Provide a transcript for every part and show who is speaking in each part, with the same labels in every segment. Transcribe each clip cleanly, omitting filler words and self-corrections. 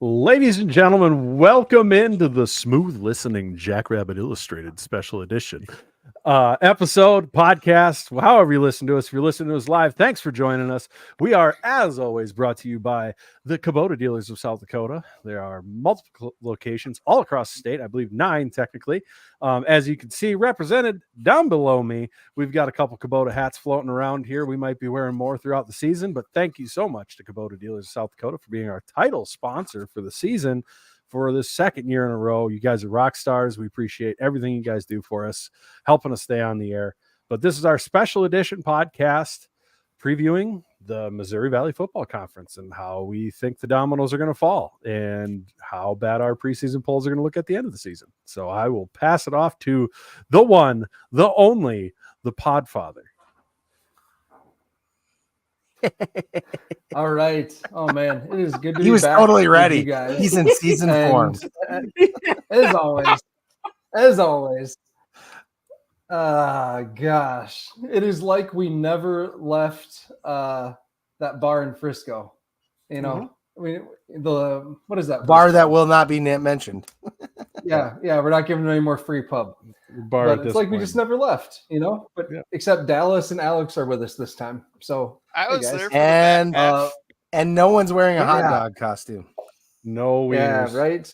Speaker 1: Ladies and gentlemen, welcome into the Smooth Listening Jackrabbit Illustrated Special Edition episode, podcast, however you listen to us. If you're listening to us live, thanks for joining us. We are, as always, brought to you by the Kubota dealers of South Dakota. There are multiple locations all across the state, I believe 9 technically. As you can see, represented down below me, we've got a couple Kubota hats floating around here. We might be wearing more throughout the season, but thank you so much to Kubota dealers of South Dakota for being our title sponsor for the season for the second year in a row. You guys are rock stars. We appreciate everything you guys do for us, helping us stay on the air. But this is our special edition podcast previewing the Missouri Valley Football Conference and how we think the dominoes are going to fall and how bad our preseason polls are going to look at the end of the season. So I will pass it off to the one, the only, the Podfather.
Speaker 2: All right. Oh man, it is good to be back.
Speaker 3: He was totally ready.
Speaker 2: You guys.
Speaker 3: He's in season form.
Speaker 2: As always. Gosh, it is like we never left that bar in Frisco. You know, I mean, what is that
Speaker 3: bar that will not be mentioned?
Speaker 2: Yeah, we're not giving any more free pub. But it's like we just never left, you know. But except Dallas and Alex are with us this time. So
Speaker 4: I was there for
Speaker 3: and no one's wearing a hot dog costume.
Speaker 1: No wieners.
Speaker 2: Yeah, right.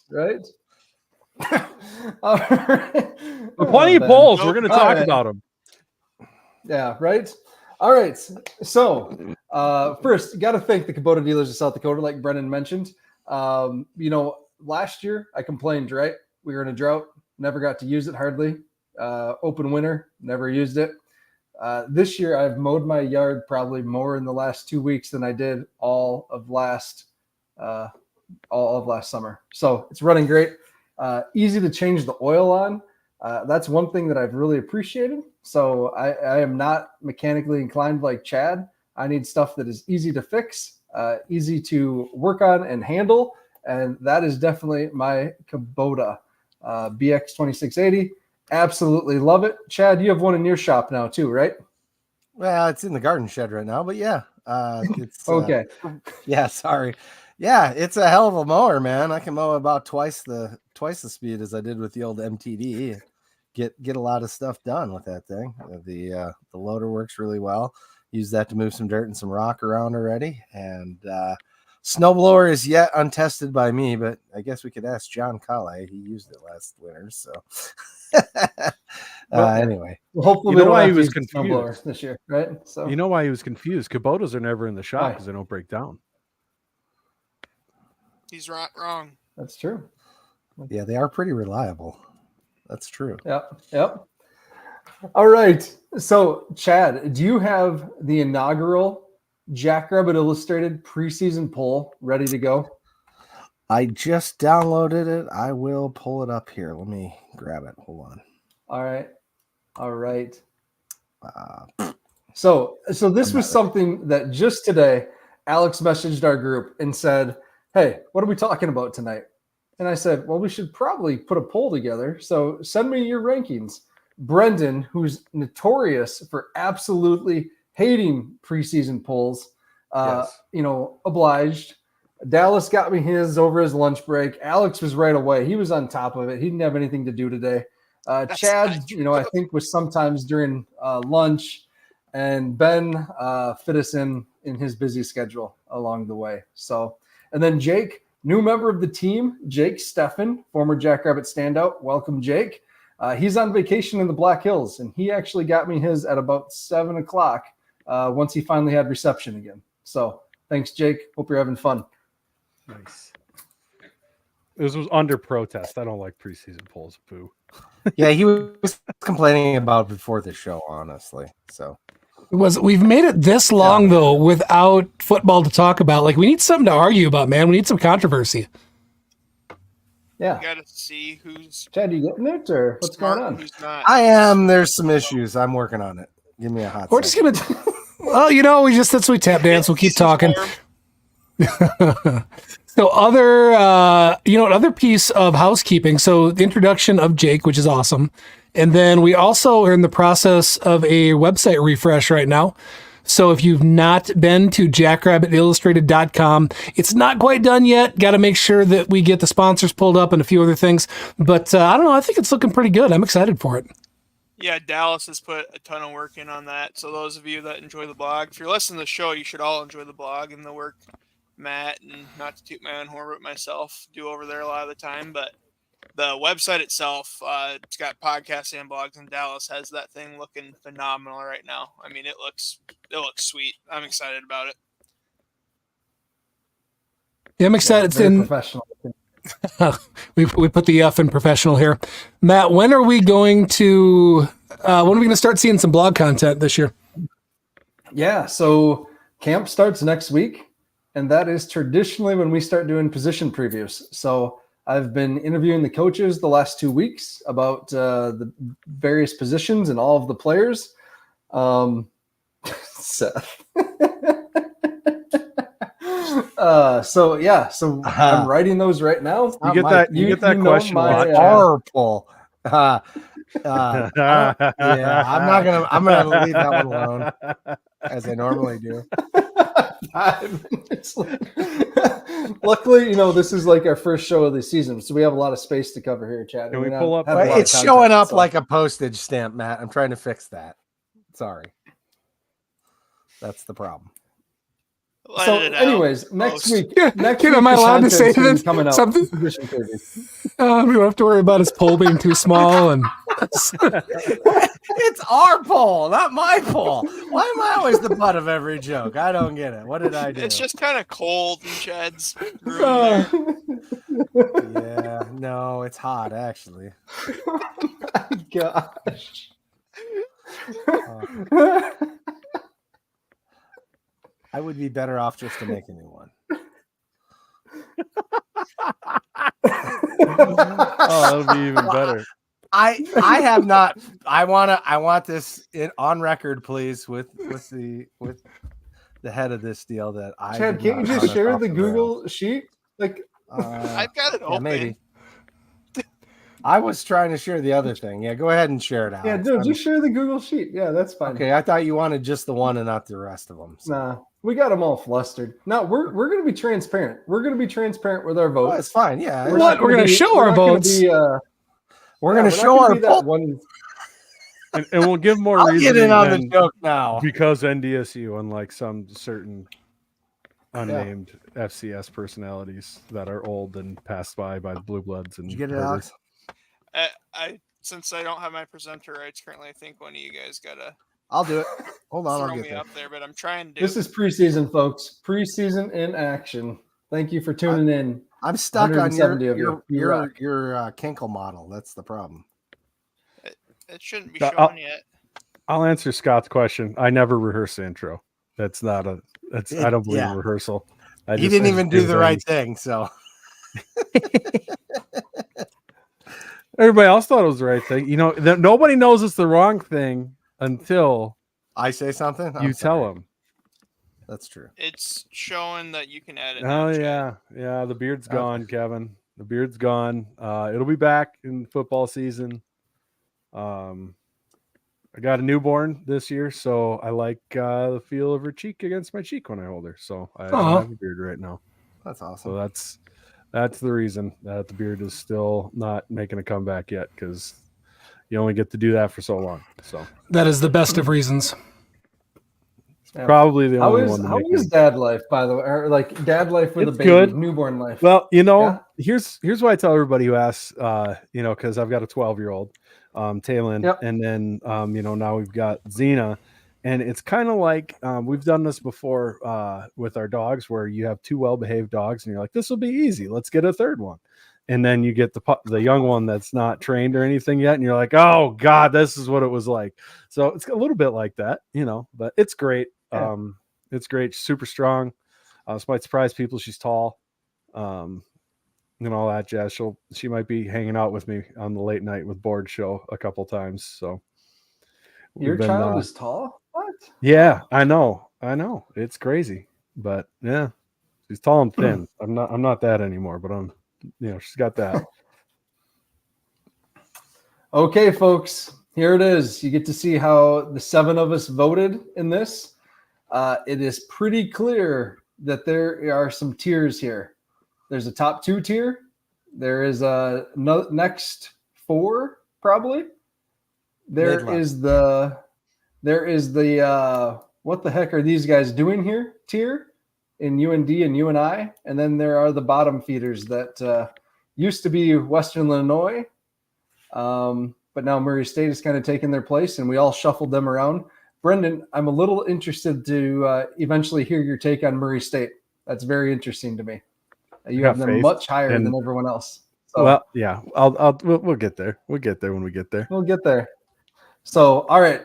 Speaker 2: All right.
Speaker 1: Plenty of polls. We're going to talk about them.
Speaker 2: Yeah, right. All right. So first, got to thank the Kubota dealers of South Dakota, like Brennan mentioned. Last year I complained, right? We were in a drought, never got to use it hardly. Open winter, never used it. This year I've mowed my yard probably more in the last 2 weeks than I did all of last summer. So it's running great. Easy to change the oil on. That's one thing that I've really appreciated. So I am not mechanically inclined like Chad. I need stuff that is easy to fix, easy to work on and handle. And that is definitely my Kubota BX 2680. Absolutely love it. Chad, you have one in your shop now too, right?
Speaker 3: Well, it's in the garden shed right now, but yeah. It's
Speaker 2: okay.
Speaker 3: Sorry. Yeah, it's a hell of a mower, man. I can mow about twice the speed as I did with the old MTD. Get a lot of stuff done with that thing. The loader works really well. Use that to move some dirt and some rock around already. And snowblower is yet untested by me, but I guess we could ask John Colley. He used it last winter, so anyway.
Speaker 2: Well, hopefully,
Speaker 1: you know why he was confused
Speaker 2: this year, right? So
Speaker 1: you know why he was confused. Kubotas are never in the shop because they don't break down.
Speaker 4: He's wrong.
Speaker 2: That's true.
Speaker 3: Yeah, they are pretty reliable. That's true.
Speaker 2: Yep. All right. So, Chad, do you have the inaugural Jackrabbit Illustrated preseason poll ready to go?
Speaker 3: I just downloaded it. I will pull it up here. Let me grab it. Hold on.
Speaker 2: All right. So this was something that just today Alex messaged our group and said, "Hey, what are we talking about tonight?" And I said, "Well, we should probably put a poll together. So send me your rankings." Brendan, who's notorious for absolutely hating preseason polls, obliged. Dallas got me his over his lunch break. Alex was right away. He was on top of it. He didn't have anything to do today. Chad, I think was sometimes during lunch, and Ben fit us in his busy schedule along the way. So, and then Jake, new member of the team, Jake Steffen, former Jackrabbit standout. Welcome, Jake. He's on vacation in the Black Hills, and he actually got me his at about 7:00 once he finally had reception again. So thanks, Jake. Hope you're having fun.
Speaker 1: Nice. This was under protest. I don't like preseason polls. Boo.
Speaker 3: Yeah, he was complaining about before the show, honestly. So
Speaker 5: we've made it this long though without football to talk about. Like, we need something to argue about, man. We need some controversy.
Speaker 2: Yeah.
Speaker 4: You gotta see who's
Speaker 2: Chad, you getting it or what's going on?
Speaker 4: Who's not.
Speaker 3: I am. There's some issues. I'm working on it. Give me a hot
Speaker 5: We're
Speaker 3: second.
Speaker 5: just gonna that's we tap dance. We'll keep talking. So another piece of housekeeping. So the introduction of Jake, which is awesome. And then we also are in the process of a website refresh right now. So if you've not been to jackrabbit.illustrated.com, it's not quite done yet. Got to make sure that we get the sponsors pulled up and a few other things. But I don't know. I think it's looking pretty good. I'm excited for it.
Speaker 4: Yeah, Dallas has put a ton of work in on that. So those of you that enjoy the blog, if you're listening to the show, you should all enjoy the blog and the work Matt, and not to toot my own horn, but myself, do over there a lot of the time. But the website itself, it's got podcasts and blogs, and Dallas has that thing looking phenomenal right now. I mean, it looks sweet. I'm excited about it.
Speaker 5: Yeah, I'm excited.
Speaker 2: Yeah, very professional.
Speaker 5: we put the F in professional here. Matt, when are we going to start seeing some blog content this year?
Speaker 2: Yeah, so camp starts next week, and that is traditionally when we start doing position previews. So I've been interviewing the coaches the last 2 weeks about the various positions and all of the players. Seth. So I'm writing those right now.
Speaker 1: You get that question a lot.
Speaker 3: Horrible. I'm gonna leave that one alone, as I normally do.
Speaker 2: 5 minutes. Luckily, this is like our first show of the season, so we have a lot of space to cover here, Chad.
Speaker 1: Can we pull up?
Speaker 3: It's showing up like a postage stamp, Matt. I'm trying to fix that. Sorry, that's the problem.
Speaker 2: So, anyways, next week.
Speaker 5: Am I allowed to say this?
Speaker 2: Coming up.
Speaker 5: Something? We don't have to worry about his pole being too small. And
Speaker 3: it's our pole, not my pole. Why am I always the butt of every joke? I don't get it. What did I do?
Speaker 4: It's just kind of cold in Chad's room.
Speaker 3: Yeah, no, it's hot actually.
Speaker 2: Oh my gosh.
Speaker 3: I would be better off just to make a new one.
Speaker 1: Oh, that'll be even better.
Speaker 3: I have not. I want this on record, please, with the head of this deal that I.
Speaker 2: Chad, can't you just share the Google sheet? Like,
Speaker 4: I've got it open.
Speaker 3: Yeah, maybe. I was trying to share the other thing. Yeah, go ahead and share it out.
Speaker 2: Yeah, dude, just share the Google sheet. Yeah, that's fine.
Speaker 3: Okay, I thought you wanted just the one and not the rest of them. So.
Speaker 2: Nah, we got them all flustered. No, we're going to be transparent. We're going to be transparent with our votes.
Speaker 3: Oh, it's fine. Yeah,
Speaker 5: we're going to show our votes.
Speaker 3: We're going to show our
Speaker 2: one.
Speaker 1: And we'll give more
Speaker 3: I'll
Speaker 1: reason
Speaker 3: get in on the joke now.
Speaker 1: Because NDSU, unlike some certain unnamed FCS personalities that are old and passed by the Blue Bloods. And
Speaker 3: did you get it, Alex?
Speaker 4: Since I don't have my presenter rights currently, I think one of you guys gotta.
Speaker 3: I'll do it. Hold on,
Speaker 4: I'll get up there, but I'm trying to.
Speaker 2: This is preseason, folks. Preseason in action. Thank you for tuning in.
Speaker 3: I'm stuck on your Kinkle model. That's the problem.
Speaker 4: It shouldn't be showing yet.
Speaker 1: I'll answer Scott's question. I never rehearse the intro. That's not a. That's I don't believe in rehearsal.
Speaker 3: He didn't even do the right thing. So.
Speaker 1: Everybody else thought it was the right thing. Nobody knows it's the wrong thing until
Speaker 3: I say something.
Speaker 1: You tell them.
Speaker 3: That's true.
Speaker 4: It's showing that you can edit.
Speaker 1: Oh yeah. The beard's gone, Kevin. The beard's gone. It'll be back in football season. I got a newborn this year, so I like the feel of her cheek against my cheek when I hold her. So I don't have a beard right now.
Speaker 3: That's awesome.
Speaker 1: So that's the reason that the beard is still not making a comeback yet, because you only get to do that for so long. So
Speaker 5: that is the best of reasons.
Speaker 1: Probably the only one.
Speaker 2: How is dad life, by the way? Or like dad life with a baby,
Speaker 1: good.
Speaker 2: Newborn life.
Speaker 1: Well, here's what I tell everybody who asks, because I've got a 12-year-old, Taylin, and then now we've got Xena. And it's kind of like we've done this before with our dogs, where you have two well-behaved dogs, and you're like, "This will be easy. Let's get a third one." And then you get the young one that's not trained or anything yet, and you're like, "Oh God, this is what it was like." So it's a little bit like that, But it's great. Yeah. It's great. She's super strong. This might surprise people. She's tall, and all that jazz. She might be hanging out with me on the late night with Board show a couple times. So
Speaker 2: your child is tall. What?
Speaker 1: Yeah, I know. It's crazy, but yeah, she's tall and thin. I'm not that anymore, but she's got that.
Speaker 2: Okay, folks, here it is. You get to see how the 7 of us voted in this. it is pretty clear that there are some tiers here. There's a top 2 tier. There is a next 4 probably. There is the what the heck are these guys doing here tier in UND and UNI, and then there are the bottom feeders that used to be Western Illinois, but now Murray State has kind of taken their place, and we all shuffled them around. Brendan, I'm a little interested to eventually hear your take on Murray State. That's very interesting to me. You have them much higher than everyone else. So,
Speaker 1: well, yeah, we'll get there. We'll get there when we get there.
Speaker 2: We'll get there. So, all right,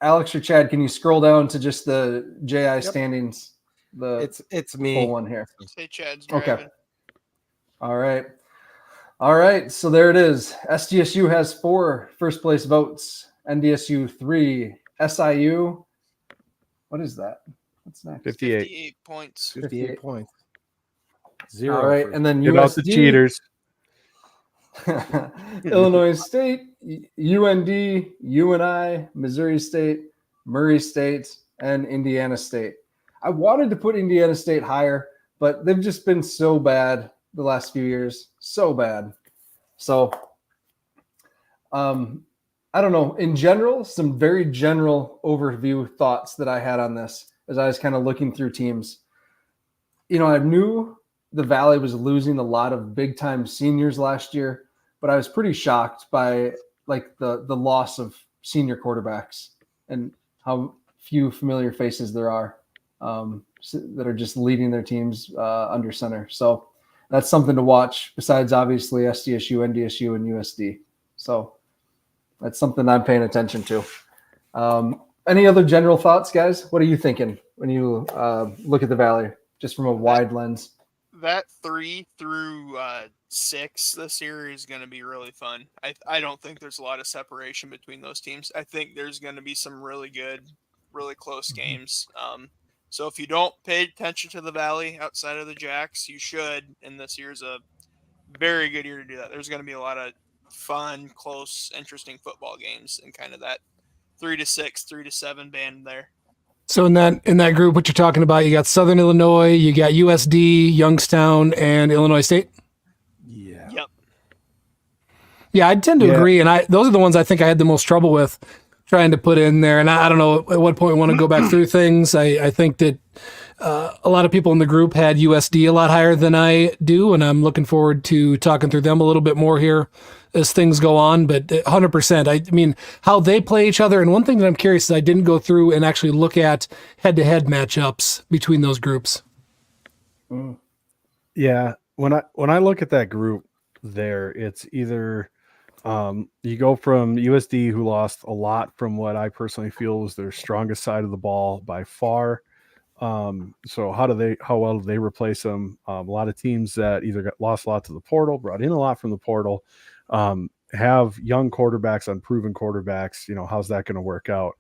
Speaker 2: Alex or Chad, can you scroll down to just the JI standings?
Speaker 3: It's me.
Speaker 2: Full one here.
Speaker 4: Say Chad's driving.
Speaker 2: Okay. All right. So there it is. SDSU has 4 first place votes. NDSU 3. SIU. What is that? What's next?
Speaker 1: 58
Speaker 4: points.
Speaker 3: 58 points. 0.
Speaker 2: All right, and then
Speaker 1: Get out the cheaters.
Speaker 2: Illinois State, UND, UNI, Missouri State, Murray State, and Indiana State. I wanted to put Indiana State higher, but they've just been so bad the last few years. So bad. So, I don't know. In general, some very general overview thoughts that I had on this as I was kind of looking through teams. I knew the Valley was losing a lot of big-time seniors last year, but I was pretty shocked by the loss of senior quarterbacks and how few familiar faces there are that are just leading their teams under center. So that's something to watch besides obviously SDSU, NDSU, and USD. So that's something I'm paying attention to. Any other general thoughts, guys? What are you thinking when you look at the Valley just from a wide lens?
Speaker 4: That 3 through 6 this year is going to be really fun. I don't think there's a lot of separation between those teams. I think there's going to be some really good, really close games. So if you don't pay attention to the Valley outside of the Jacks, you should. And this year's a very good year to do that. There's going to be a lot of fun, close, interesting football games and kind of that 3 to 6, 3 to 7 band there.
Speaker 5: So in that group, what you're talking about, you got Southern Illinois, you got USD, Youngstown, and Illinois State.
Speaker 3: Yeah.
Speaker 4: Yep.
Speaker 5: Yeah, I tend to agree, and those are the ones I think I had the most trouble with trying to put in there. And I don't know at what point we want to go back through things. I think that a lot of people in the group had USD a lot higher than I do, and I'm looking forward to talking through them a little bit more here as things go on. But 100%, I mean, how they play each other. And one thing that I'm curious is I didn't go through and actually look at head-to-head matchups between those groups.
Speaker 1: Yeah, when I look at that group there, it's either you go from USD, who lost a lot from what I personally feel was their strongest side of the ball by far. So how well do they replace them? A lot of teams that either lost a lot to the portal, brought in a lot from the portal, have young quarterbacks, unproven quarterbacks. How's that going to work out?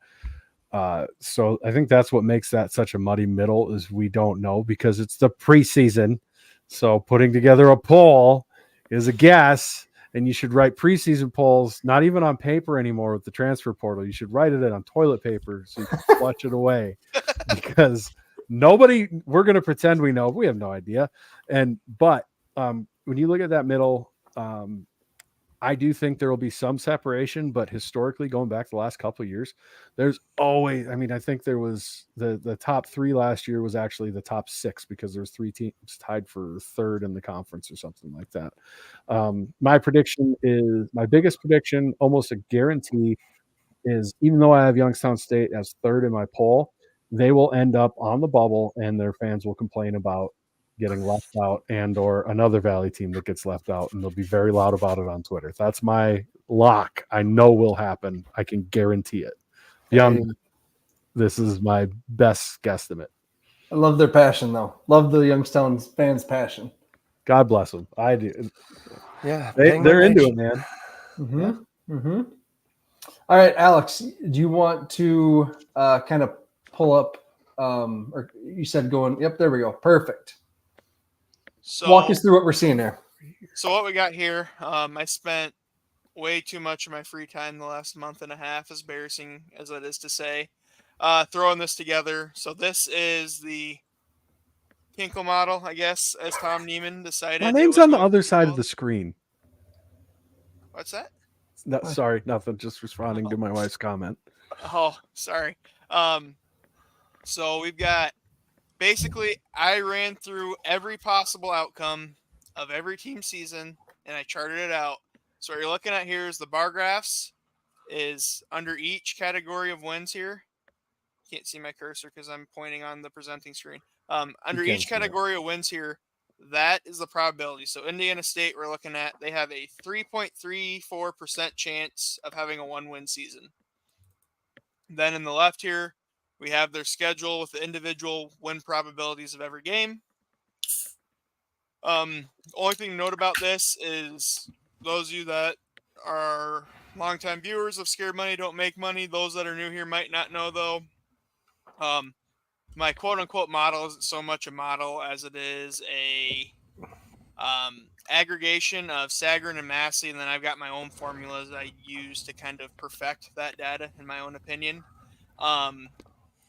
Speaker 1: So I think that's what makes that such a muddy middle is we don't know because it's the preseason. So putting together a poll is a guess, and you should write preseason polls, not even on paper anymore with the transfer portal. You should write it on toilet paper so you can flush it away because we're going to pretend we know. We have no idea. But when you look at that middle, I do think there will be some separation, but historically going back the last couple of years, there's always, I think there was the top 3 last year was actually the top 6 because there's 3 teams tied for third in the conference or something like that. My biggest prediction, almost a guarantee, is even though I have Youngstown State as third in my poll, they will end up on the bubble and their fans will complain about getting left out and or another Valley team that gets left out, and they'll be very loud about it on Twitter. That's my lock. I know will happen. I can guarantee it. This is my best guesstimate.
Speaker 2: I love their passion, though. Love the Youngstown fans' passion.
Speaker 1: God bless them. I do.
Speaker 3: Yeah,
Speaker 1: they're into it, man.
Speaker 2: Mm-hmm. Mm-hmm. All right, Alex, do you want to kind of pull up, or you said going, yep, there we go. Perfect.
Speaker 4: So
Speaker 2: walk us through what we're seeing there.
Speaker 4: So what we got here, I spent way too much of my free time the last month and a half, as embarrassing as it is to say, throwing this together. So this is the Kinkle model, I guess, as Tom Neiman decided.
Speaker 1: My name's on the other side of the screen.
Speaker 4: What's that?
Speaker 1: No, sorry, nothing. Just responding to my wife's comment.
Speaker 4: Oh, sorry. So we've got, basically, I ran through every possible outcome of every team season, and I charted it out. So what you're looking at here is the bar graphs is under each category of wins here. Can't see my cursor because I'm pointing on the presenting screen. Under each category of wins here, that is the probability. So Indiana State, we're looking at, they have a 3.34% chance of having a 1-win season. Then in the left here, we have their schedule with the individual win probabilities of every game. Only thing to note about this is those of you that are longtime viewers of Scared Money Don't Make Money, those that are new here might not know though. My quote-unquote model isn't so much a model as it is a aggregation of Sagarin and Massey, and then I've got my own formulas I use to kind of perfect that data, in my own opinion.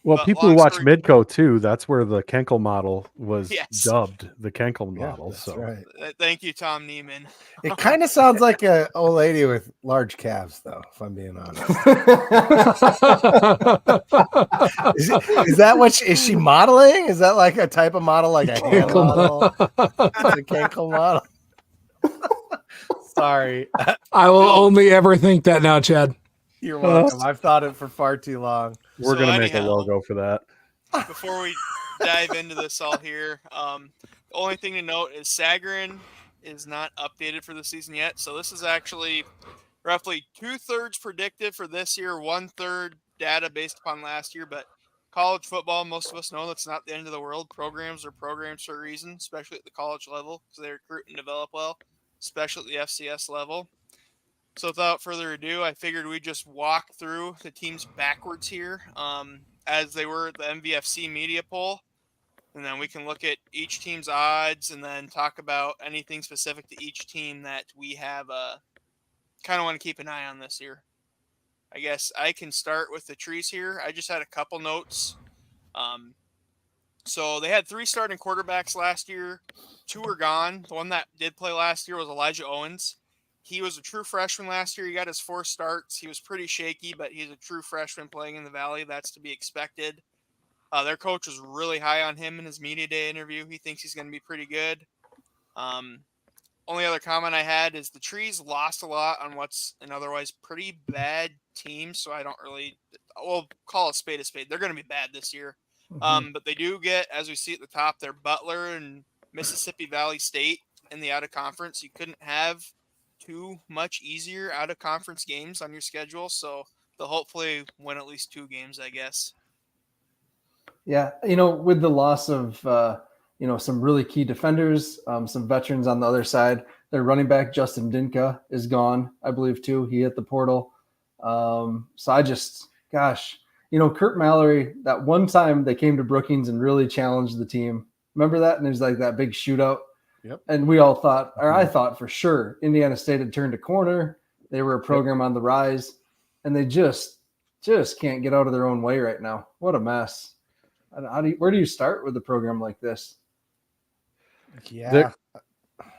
Speaker 1: Well, people who watch Midco too, that's where the Kinkle model was dubbed the Kinkle model. So
Speaker 3: right.
Speaker 4: Thank you, Tom Neiman.
Speaker 3: It kind of sounds like an old lady with large calves, though, if I'm being honest. Is that what is she modeling? Is that like a type of model, like a hand model? It's a Kinkle model. Sorry.
Speaker 5: I will only ever think that now, Chad.
Speaker 3: You're welcome. I've thought it for far too long.
Speaker 1: We're going to make a logo for that.
Speaker 4: Before we dive into this all here, the only thing to note is Sagarin is not updated for the season yet. So this is actually roughly 2/3 predictive for this year, 1/3 data based upon last year. But college football, most of us know that's not the end of the world. Programs are programs for a reason, especially at the college level, because they recruit and develop well, especially at the FCS level. So without further ado, I figured we'd just walk through the teams backwards here as they were at the MVFC media poll. And then we can look at each team's odds and then talk about anything specific to each team that we have kind of want to keep an eye on this year. I guess I can start with the trees here. I just had a couple notes. So they had 3 starting quarterbacks last year. 2 are gone. The one that did play last year was Elijah Owens. He was a true freshman last year. He got his 4 starts. He was pretty shaky, but he's a true freshman playing in the Valley. That's to be expected. Their coach was really high on him in his media day interview. He thinks he's going to be pretty good. Only other comment I had is the Trees lost a lot on what's an otherwise pretty bad team, so I don't really – we'll call a spade a spade. They're going to be bad this year. But they do get, as we see at the top, their Butler and Mississippi Valley State in the out-of-conference. You couldn't have – too much easier out of conference games on your schedule, so they'll hopefully win at least 2 games, I guess.
Speaker 2: Yeah, with the loss of some really key defenders, some veterans on the other side, their running back Justin Dinka is gone, I believe too. He hit the portal. So I just, Kurt Mallory, that one time they came to Brookings and really challenged the team. Remember that? And there's like that big shootout.
Speaker 3: Yep.
Speaker 2: And we all thought, or I thought for sure, Indiana State had turned a corner. They were a program on the rise, and they just can't get out of their own way right now. What a mess. Where do you start with a program like this?
Speaker 3: Yeah.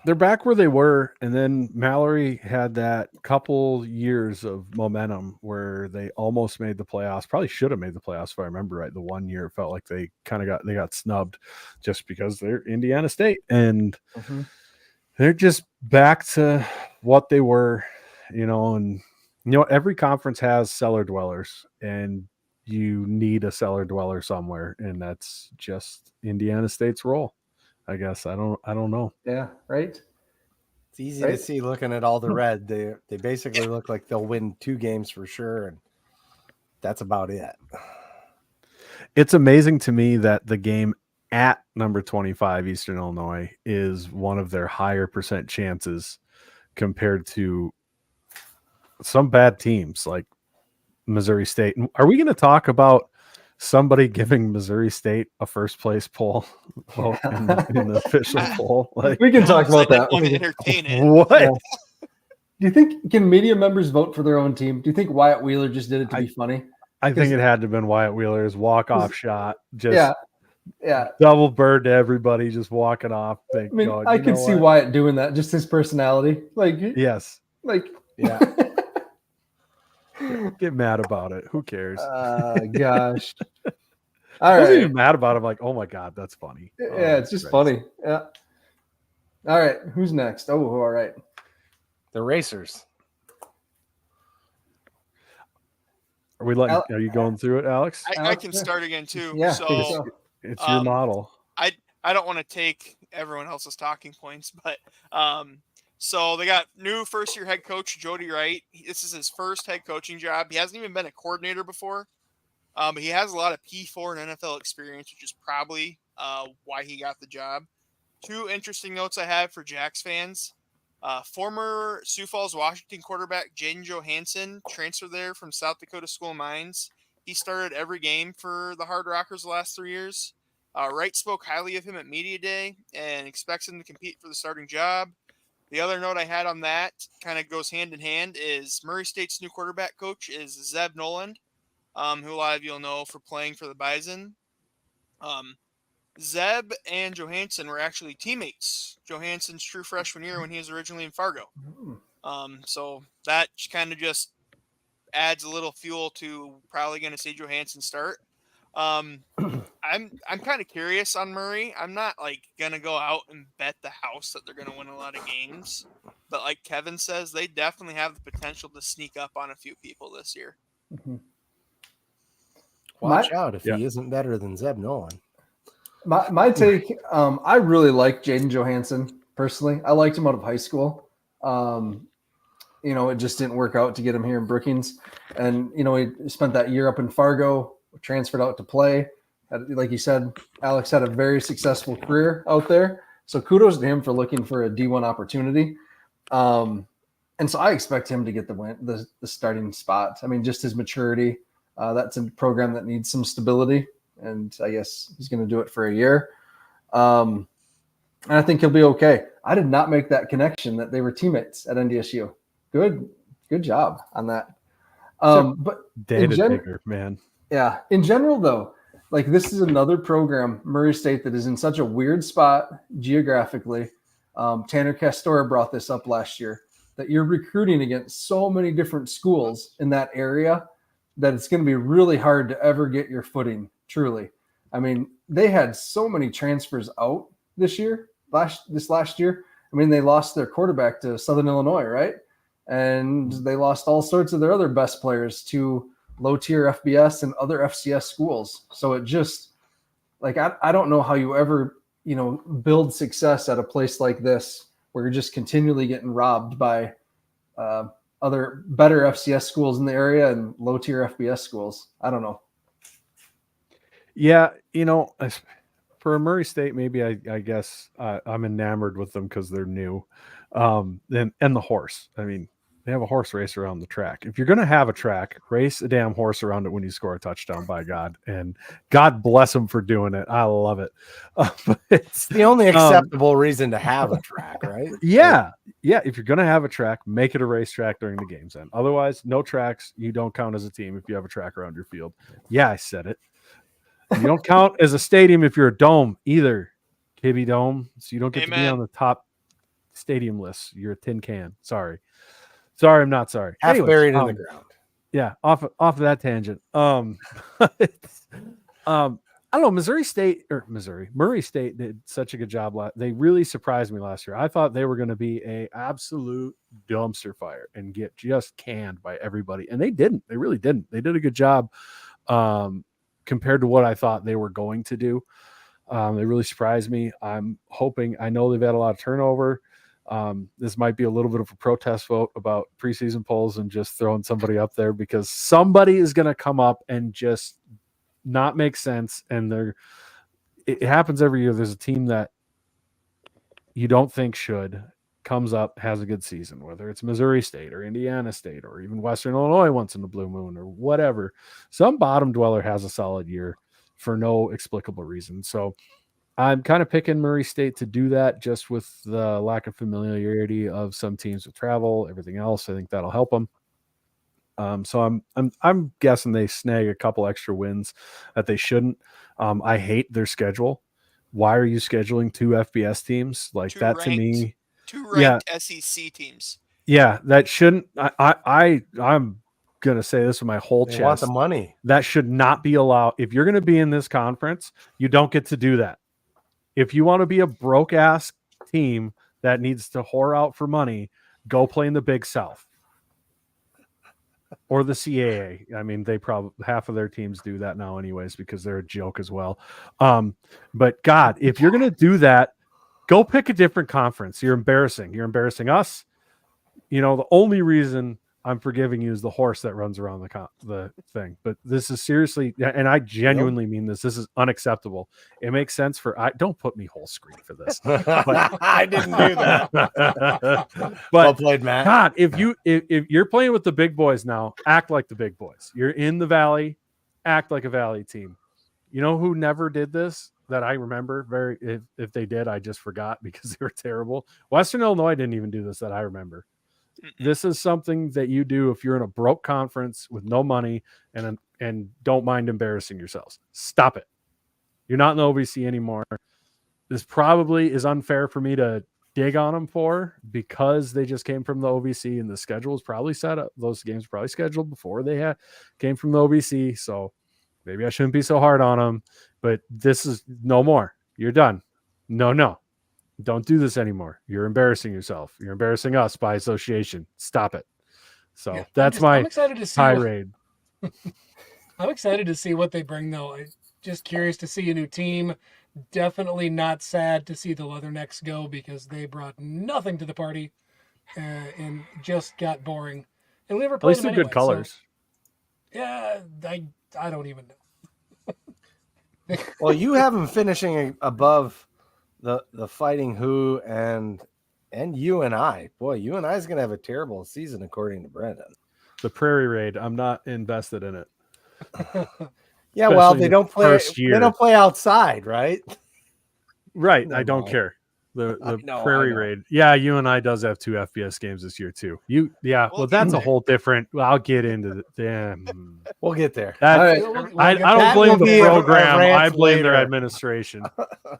Speaker 1: They're back where they were, and then Mallory had that couple years of momentum where they almost made the playoffs. Probably should have made the playoffs if I remember right. The one year it felt like they got snubbed just because they're Indiana State, and they're just back to what they were, and every conference has cellar dwellers, and you need a cellar dweller somewhere, and that's just Indiana State's role. I guess I don't know.
Speaker 2: Yeah, right.
Speaker 3: It's easy to see looking at all the red. They basically look like they'll win 2 games for sure, and that's about it.
Speaker 1: It's amazing to me that the game at number 25 Eastern Illinois is one of their higher percent chances compared to some bad teams like Missouri State. Are we going to talk about somebody giving Missouri State a first place poll vote in the official poll? Like,
Speaker 2: we can talk about that.
Speaker 1: What?
Speaker 2: Yeah. Do you think can media members vote for their own team? Do you think Wyatt Wheeler just did it to be funny?
Speaker 1: I think it had to have been Wyatt Wheeler's walk-off shot. Just
Speaker 2: yeah.
Speaker 1: double bird to everybody, just walking off.
Speaker 2: I mean, I can see Wyatt doing that, just his personality. Like,
Speaker 1: yes.
Speaker 2: Like,
Speaker 3: Yeah.
Speaker 1: Get mad about it. Who cares?
Speaker 2: Gosh.
Speaker 1: I
Speaker 2: All
Speaker 1: wasn't
Speaker 2: right.
Speaker 1: even mad about it. I'm like, oh my God, that's funny.
Speaker 2: Yeah, it's just funny. Yeah. All right. Who's next? Oh, all right.
Speaker 3: The Racers.
Speaker 1: Are you going through it, Alex?
Speaker 4: I can start again too.
Speaker 2: Yeah.
Speaker 4: So
Speaker 1: It's your model.
Speaker 4: I don't want to take everyone else's talking points, but so they got new first-year head coach Jody Wright. This is his first head coaching job. He hasn't even been a coordinator before, but he has a lot of P4 and NFL experience, which is probably why he got the job. Two interesting notes I have for Jacks fans. Former Sioux Falls, Washington quarterback Jaden Johansson transferred there from South Dakota School of Mines. He started every game for the Hard Rockers the last 3 years. Wright spoke highly of him at Media Day and expects him to compete for the starting job. The other note I had on that kind of goes hand in hand is Murray State's new quarterback coach is Zeb Noland, who a lot of you'll know for playing for the Bison. Zeb and Johansson were actually teammates. Johansson's true freshman year when he was originally in Fargo. So that kind of just adds a little fuel to probably going to see Johansson start. I'm kind of curious on Murray. I'm not like gonna go out and bet the house that they're gonna win a lot of games, but like Kevin says, they definitely have the potential to sneak up on a few people this year.
Speaker 3: Watch out if he isn't better than Zeb Nolan.
Speaker 2: My take, I really like Jaden Johansson personally. I liked him out of high school. It just didn't work out to get him here in Brookings, and he spent that year up in Fargo. Transferred out to play. Like you said, Alex had a very successful career out there. So kudos to him for looking for a D1 opportunity. And so I expect him to get the starting spot. I mean, just his maturity. That's a program that needs some stability. And I guess he's going to do it for a year. And I think he'll be okay. I did not make that connection that they were teammates at NDSU. Good job on that. But
Speaker 1: Digger, man.
Speaker 2: Yeah. In general, though, like this is another program, Murray State, that is in such a weird spot geographically. Tanner Castora brought this up last year, that you're recruiting against so many different schools in that area that it's going to be really hard to ever get your footing, truly. I mean, they had so many transfers out this last year. I mean, they lost their quarterback to Southern Illinois, right? And they lost all sorts of their other best players to low-tier FBS and other FCS schools. So it just, like, I don't know how you ever, build success at a place like this where you're just continually getting robbed by other better FCS schools in the area and low-tier FBS schools. I don't know.
Speaker 1: Yeah, for Murray State, maybe I guess I'm enamored with them because they're new. And the horse. I mean, they have a horse race around the track. If you're going to have a track, race a damn horse around it when you score a touchdown, by God. And God bless them for doing it. I love it. But it's
Speaker 3: the only acceptable reason to have a track, right?
Speaker 1: Yeah. Yeah. If you're going to have a track, make it a racetrack during the games then. Otherwise, no tracks. You don't count as a team if you have a track around your field. Yeah, I said it. You don't count as a stadium if you're a dome either. Kibby Dome. So you don't get to be on the top stadium list. You're a tin can. Sorry, I'm not sorry.
Speaker 3: Half buried in the ground.
Speaker 1: Yeah, off of that tangent. I don't know. Murray State did such a good job. They really surprised me last year. I thought they were going to be a absolute dumpster fire and get just canned by everybody, and they didn't. They really didn't. They did a good job compared to what I thought they were going to do. They really surprised me. I'm hoping. I know they've had a lot of turnover. This might be a little bit of a protest vote about preseason polls and just throwing somebody up there because somebody is going to come up and just not make sense. And it happens every year. There's a team that you don't think should comes up, has a good season, whether it's Missouri State or Indiana State or even Western Illinois once in the blue moon or whatever. Some bottom dweller has a solid year for no explicable reason. So I'm kind of picking Murray State to do that just with the lack of familiarity of some teams with travel, everything else. I think that'll help them. So I'm guessing they snag a couple extra wins that they shouldn't. I hate their schedule. Why are you scheduling 2 FBS teams like
Speaker 4: Two
Speaker 1: that? To
Speaker 4: ranked-
Speaker 1: me,
Speaker 4: Two
Speaker 1: yeah,
Speaker 4: ranked SEC teams.
Speaker 1: yeah, that shouldn't. I'm gonna say this with my whole
Speaker 3: They want
Speaker 1: chest.
Speaker 3: the money.
Speaker 1: That should not be allowed. If you're gonna be in this conference, you don't get to do that. If you want to be a broke ass team that needs to whore out for money, go play in the Big South or the CAA. I mean, they probably half of their teams do that now, anyways, because they're a joke as well. But God, if you're gonna do that, go pick a different conference. You're embarrassing. You're embarrassing us. You know, the only reason I'm forgiving you is the horse that runs around the thing. But this is seriously, and I genuinely mean this. This is unacceptable. It makes sense don't put me whole screen for this.
Speaker 3: I didn't do that.
Speaker 1: But
Speaker 3: Well played, Matt.
Speaker 1: God, if you're playing with the big boys now, act like the big boys. You're in the Valley, act like a Valley team. You know who never did this that I remember? If they did, I just forgot because they were terrible. Western Illinois didn't even do this that I remember. This is something that you do if you're in a broke conference with no money and don't mind embarrassing yourselves. Stop it. You're not in the OVC anymore. This probably is unfair for me to dig on them for because they just came from the OVC and the schedule is probably set up. Those games were probably scheduled before they came from the OVC. So maybe I shouldn't be so hard on them, but this is no more. You're done. No. Don't do this anymore. You're embarrassing yourself. You're embarrassing us by association. Stop it. So
Speaker 5: Yeah,
Speaker 1: that's
Speaker 5: I'm excited to see
Speaker 1: tirade.
Speaker 5: I'm excited to see what they bring, though. I'm just curious to see a new team. Definitely not sad to see the Leathernecks go because they brought nothing to the party and just got boring. And we never
Speaker 1: At
Speaker 5: played
Speaker 1: least
Speaker 5: them
Speaker 1: they're
Speaker 5: anyway,
Speaker 1: good colors.
Speaker 5: So, yeah, I don't even know.
Speaker 3: Well, you have them finishing above the Fighting Who and UNI. Boy, UNI is going to have a terrible season according to Brendan.
Speaker 1: The Prairie Raid, I'm not invested in it.
Speaker 3: Yeah, well,
Speaker 1: Especially
Speaker 3: they
Speaker 1: the
Speaker 3: don't play.
Speaker 1: first
Speaker 3: They
Speaker 1: year.
Speaker 3: don't play outside, right?
Speaker 1: Right.
Speaker 3: No,
Speaker 1: I don't
Speaker 3: no.
Speaker 1: care. The
Speaker 3: I know,
Speaker 1: Prairie
Speaker 3: I know.
Speaker 1: Raid. Yeah, UNI does have 2 FBS games this year too. Well, that's a whole different. Well, I'll get into the damn.
Speaker 3: We'll get there.
Speaker 1: That,
Speaker 2: All right.
Speaker 1: I
Speaker 5: get
Speaker 1: don't
Speaker 3: That
Speaker 1: blame
Speaker 3: will
Speaker 1: the
Speaker 3: be a
Speaker 1: program.
Speaker 3: rant
Speaker 1: I blame their
Speaker 3: later.
Speaker 1: administration.
Speaker 2: All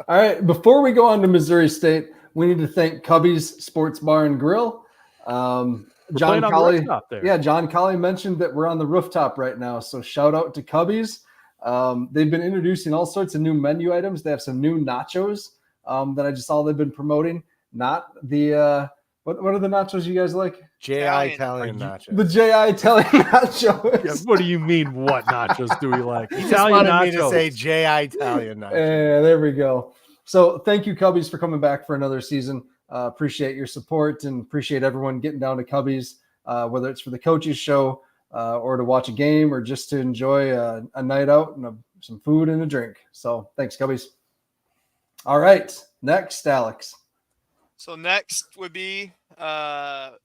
Speaker 2: right. Before we go on to Missouri State, we need to thank Cubby's Sports Bar and Grill.
Speaker 1: We're
Speaker 2: John
Speaker 1: playing on the
Speaker 2: Colley.
Speaker 1: rooftop there.
Speaker 2: Yeah, John Colley mentioned that we're on the rooftop right now. So shout out to Cubby's. They've been introducing all sorts of new menu items. They have some new nachos that I just saw they've been promoting. Not the what are the nachos you guys like?
Speaker 3: J.I.
Speaker 4: Italian.
Speaker 3: Italian nachos.
Speaker 2: The J.I. Italian nachos.
Speaker 1: Yeah, what do you mean? What nachos do we like?
Speaker 3: He just
Speaker 1: Italian
Speaker 3: wanted me to
Speaker 1: nachos.
Speaker 3: say J.I. Italian nachos.
Speaker 2: Yeah, there we go. So thank you, Cubbies, for coming back for another season. Appreciate your support and appreciate everyone getting down to Cubbies, whether it's for the coaches show or to watch a game or just to enjoy a night out and some food and a drink. So thanks, Cubbies. All right, next, Alex.
Speaker 4: So next would be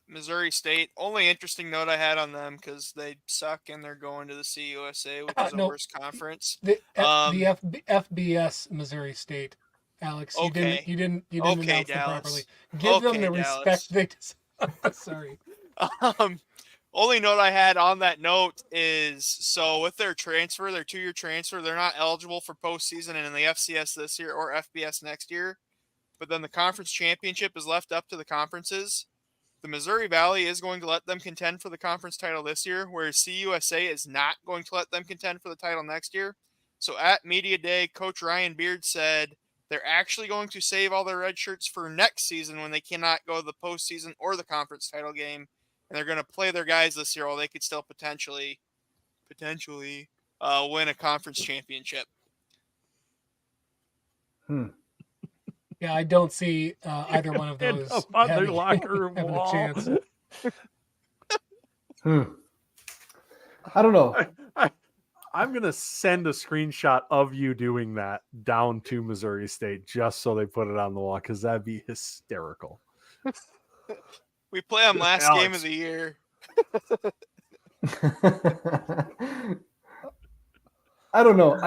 Speaker 4: Missouri State. Only interesting note I had on them because they suck and they're going to the CUSA, which is the
Speaker 5: No.
Speaker 4: worst conference.
Speaker 5: The FBS Missouri State, Alex. You
Speaker 4: Okay.
Speaker 5: didn't
Speaker 4: Okay,
Speaker 5: announce them
Speaker 4: Dallas.
Speaker 5: properly. Give them
Speaker 4: Okay,
Speaker 5: the
Speaker 4: Dallas.
Speaker 5: respect they deserve. Sorry.
Speaker 4: Only note I had on that note is so with their 2-year transfer, they're not eligible for postseason in the FCS this year or FBS next year. But then the conference championship is left up to the conferences. The Missouri Valley is going to let them contend for the conference title this year, whereas CUSA is not going to let them contend for the title next year. So at Media Day, Coach Ryan Beard said they're actually going to save all their red shirts for next season when they cannot go to the postseason or the conference title game. And they're going to play their guys this year, while they could still potentially win a conference championship.
Speaker 5: Yeah, I don't see either one of those
Speaker 1: Up on their
Speaker 5: having,
Speaker 1: locker room
Speaker 5: having
Speaker 1: wall.
Speaker 5: a chance.
Speaker 2: I don't know.
Speaker 1: I'm going to send a screenshot of you doing that down to Missouri State just so they put it on the wall because that'd be hysterical.
Speaker 4: We play them last
Speaker 1: Alex.
Speaker 4: game of the year.
Speaker 2: I don't know.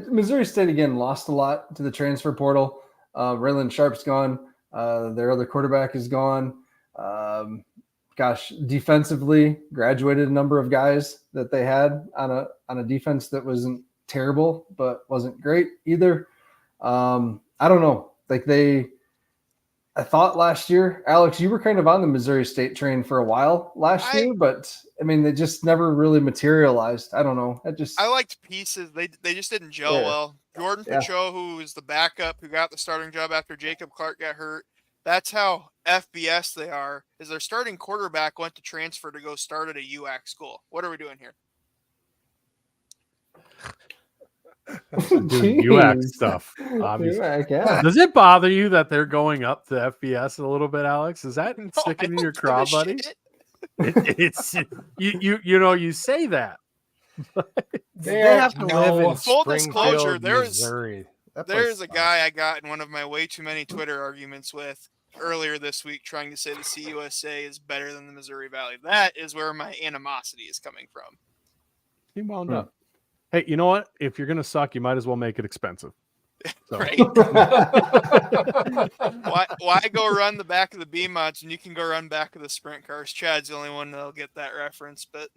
Speaker 2: Missouri State again lost a lot to the transfer portal. Raylan Sharp's gone. Their other quarterback is gone. defensively graduated a number of guys that they had on a defense that wasn't terrible, but wasn't great either. I don't know. I thought last year, Alex, you were kind of on the Missouri State train for a while last year, but I mean, they just never really materialized. I don't know.
Speaker 4: I liked pieces. They just didn't gel well. Jordan Pacho, who is the backup, who got the starting job after Jacob Clark got hurt. That's how FBS they are. Is their starting quarterback went to transfer to go start at a UAC school. What are we doing here?
Speaker 1: Doing UAC stuff, obviously.
Speaker 2: UAC, yeah.
Speaker 1: Does it bother you that they're going up to FBS a little bit, Alex? Is that sticking in your craw, buddy? It's you say that.
Speaker 3: They have to live in
Speaker 4: full
Speaker 3: Springfield,
Speaker 4: disclosure.
Speaker 3: Missouri.
Speaker 4: There's a guy I got in one of my way too many Twitter arguments with earlier this week trying to say the CUSA is better than the Missouri Valley. That is where my animosity is coming from.
Speaker 1: He wound up. Hey, you know what? If you're going to suck, you might as well make it expensive. So.
Speaker 4: Right? why go run the back of the B-Mods and you can go run back of the sprint cars? Chad's the only one that'll get that reference, but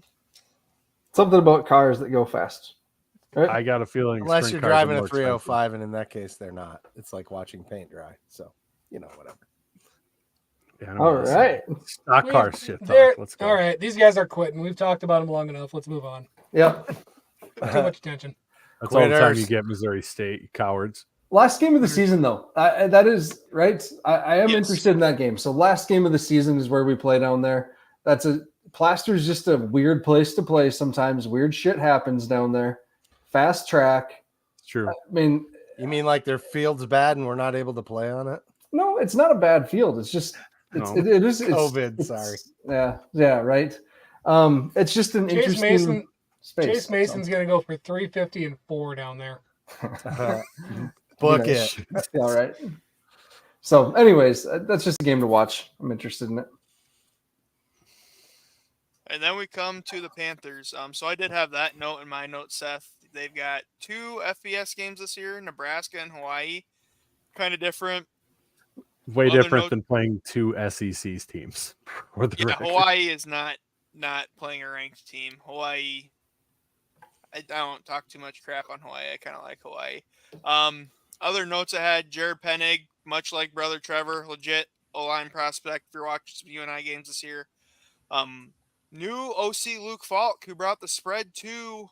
Speaker 2: something about cars that go fast. Right?
Speaker 1: I got a feeling.
Speaker 3: Unless you're driving a 305, and in that case, they're not. It's like watching paint dry. So, whatever.
Speaker 2: Yeah, all right.
Speaker 1: Stock car shit.
Speaker 5: Let's go. All right. These guys are quitting. We've talked about them long enough. Let's move on.
Speaker 2: Yep.
Speaker 5: Too much attention.
Speaker 1: That's all the time you get, Missouri State, you cowards.
Speaker 2: Last game of the season, though. That is right. I am interested in that game. So last game of the season is where we play down there. Plaster's just a weird place to play sometimes. Weird shit happens down there. Fast track.
Speaker 1: It's true.
Speaker 2: I mean,
Speaker 3: you mean like their field's bad and we're not able to play on it?
Speaker 2: No, it's not a bad field. It's just it is
Speaker 3: COVID. Sorry.
Speaker 2: Yeah, right. It's just an interesting space.
Speaker 5: Chase Mason's going to go for 350 and 4 down there.
Speaker 3: Book it.
Speaker 2: All right. So, anyways, that's just a game to watch. I'm interested in it.
Speaker 4: And then we come to the Panthers. So I did have that note in my note, Seth. They've got 2 FBS games this year, Nebraska and Hawaii. Kind of different.
Speaker 1: Way different than playing 2 SEC's teams.
Speaker 4: Hawaii is not playing a ranked team. Hawaii, I don't talk too much crap on Hawaii. I kind of like Hawaii. Other notes I had, Jared Pennig, much like brother Trevor, legit O-line prospect if you're watching some UNI games this year. New OC Luke Falk, who brought the spread to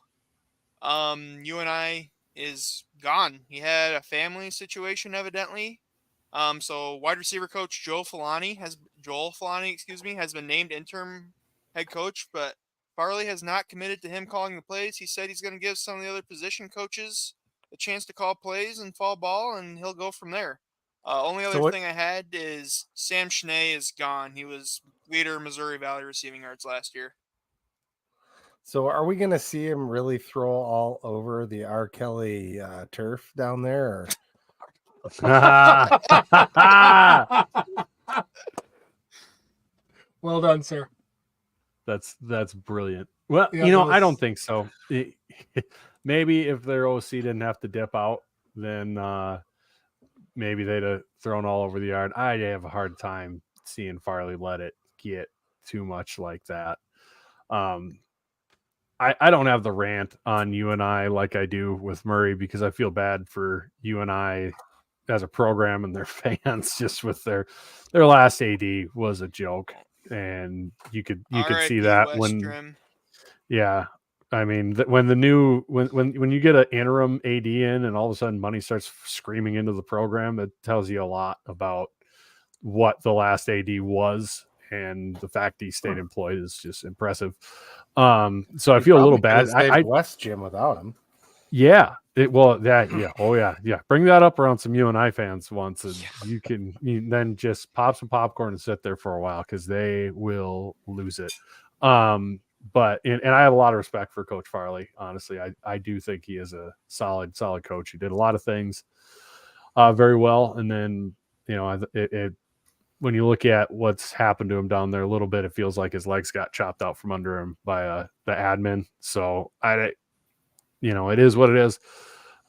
Speaker 4: UNI, is gone. He had a family situation, evidently. So wide receiver coach Joel Falani has been named interim head coach, but Farley has not committed to him calling the plays. He said he's going to give some of the other position coaches a chance to call plays and fall ball, and he'll go from there. Only other thing I had is Sam Schnee is gone. He was leader of Missouri Valley receiving yards last year.
Speaker 3: So are we going to see him really throw all over the R. Kelly turf down there?
Speaker 5: Well done, sir.
Speaker 1: That's brilliant. Well, yeah, I don't think so. Maybe if their OC didn't have to dip out, then maybe they'd have thrown all over the yard. I have a hard time seeing Farley let it get too much like that. I don't have the rant on UNI like I do with Murray because I feel bad for UNI as a program and their fans. Just with their last AD was a joke, and you could see that when I mean, when you get an interim AD in and all of a sudden money starts screaming into the program, it tells you a lot about what the last AD was, and the fact he stayed employed is just impressive. So I feel a little bad. I
Speaker 3: West Gym without him.
Speaker 1: Yeah. Bring that up around some UNI fans once, and you then just pop some popcorn and sit there for a while because they will lose it. But I have a lot of respect for Coach Farley. Honestly, I do think he is a solid coach. He did a lot of things very well, and then when you look at what's happened to him down there a little bit, it feels like his legs got chopped out from under him by the admin. So it is what it is.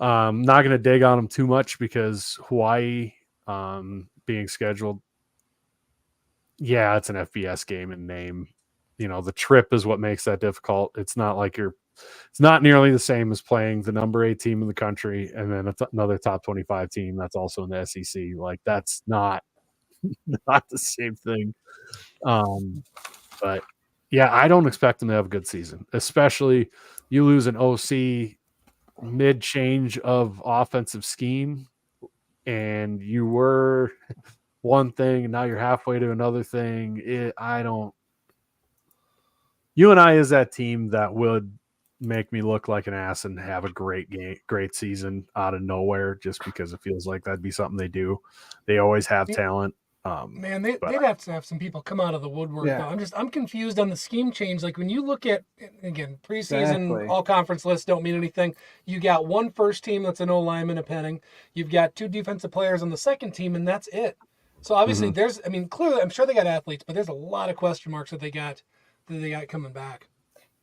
Speaker 1: Not going to dig on him too much because Hawaii being scheduled yeah, it's an FBS game in name. The trip is what makes that difficult. It's not like it's not nearly the same as playing the number 8 team in the country and then another top 25 team that's also in the SEC. Like that's not the same thing. But yeah, I don't expect them to have a good season, especially you lose an OC mid-change of offensive scheme and you were one thing and now you're halfway to another thing. UNI is that team that would make me look like an ass and have a great season out of nowhere just because it feels like that'd be something they do. They always have talent.
Speaker 5: Man, they'd have to have some people come out of the woodwork.
Speaker 2: Yeah.
Speaker 5: Though. I'm confused on the scheme change. Like when you look at, again, preseason
Speaker 2: Exactly.
Speaker 5: all conference lists don't mean anything. You got one first team that's an O lineman, a Penning. You've got 2 defensive players on the second team, and that's it. So obviously clearly I'm sure they got athletes, but there's a lot of question marks that they got coming back.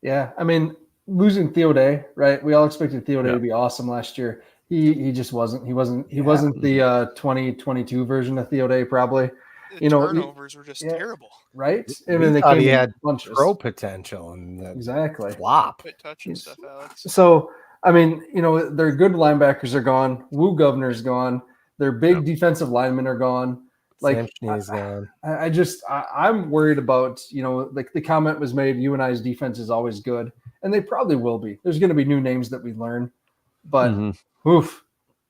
Speaker 2: Yeah, I mean, losing Theo Day, right? We all expected Theo Day to be awesome last year. He just wasn't. He wasn't the 2022 version of Theo Day, probably.
Speaker 4: The turnovers were just terrible.
Speaker 2: Right?
Speaker 3: And then they thought he had pro potential and
Speaker 2: exactly
Speaker 3: flop.
Speaker 4: Quit touching stuff, Alex.
Speaker 2: So, I mean, their good linebackers are gone. Woo Governor's gone. Their big defensive linemen are gone. Like I'm worried about, like the comment was made, UNI's defense is always good, and they probably will be. There's going to be new names that we learn, but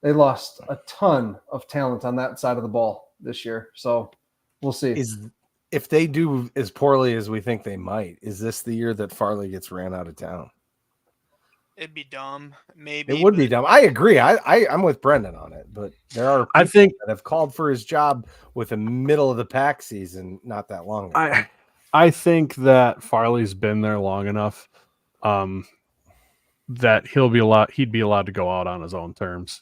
Speaker 2: they lost a ton of talent on that side of the ball this year. So we'll see.
Speaker 3: If they do as poorly as we think they might, is this the year that Farley gets ran out of town?
Speaker 4: It'd be dumb. Maybe
Speaker 3: it would be dumb. I agree. I'm with Brendan on it, but there are people that have called for his job with a middle of the pack season not that long ago.
Speaker 1: I think that Farley's been there long enough that he'd be allowed to go out on his own terms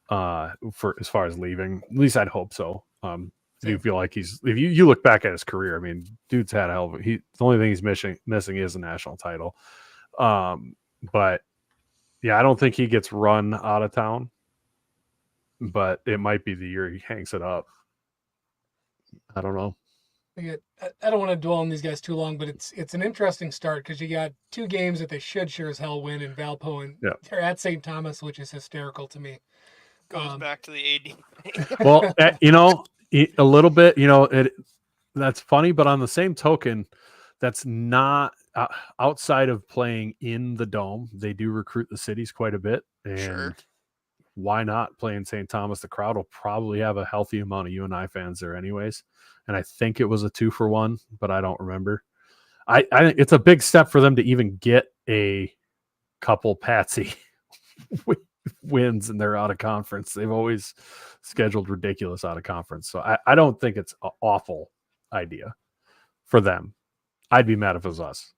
Speaker 1: for as far as leaving. At least I'd hope so. I do feel like if you look back at his career, I mean, dude's had a hell of the only thing he's missing is a national title. But yeah, I don't think he gets run out of town, but it might be the year he hangs it up. I don't know.
Speaker 5: I don't want to dwell on these guys too long, but it's an interesting start because you got 2 games that they should sure as hell win in Valpo, and they're at St. Thomas, which is hysterical to me.
Speaker 4: Goes back to the AD.
Speaker 1: Well, a little bit, that's funny, but on the same token, that's not outside of playing in the dome. They do recruit the cities quite a bit, and why not play in St. Thomas? The crowd will probably have a healthy amount of UNI fans there anyways. And I think it was a 2-for-1, but I don't remember. I think it's a big step for them to even get a couple Patsy wins and they're out of conference. They've always scheduled ridiculous out of conference. So I don't think it's an awful idea for them. I'd be mad if it was us.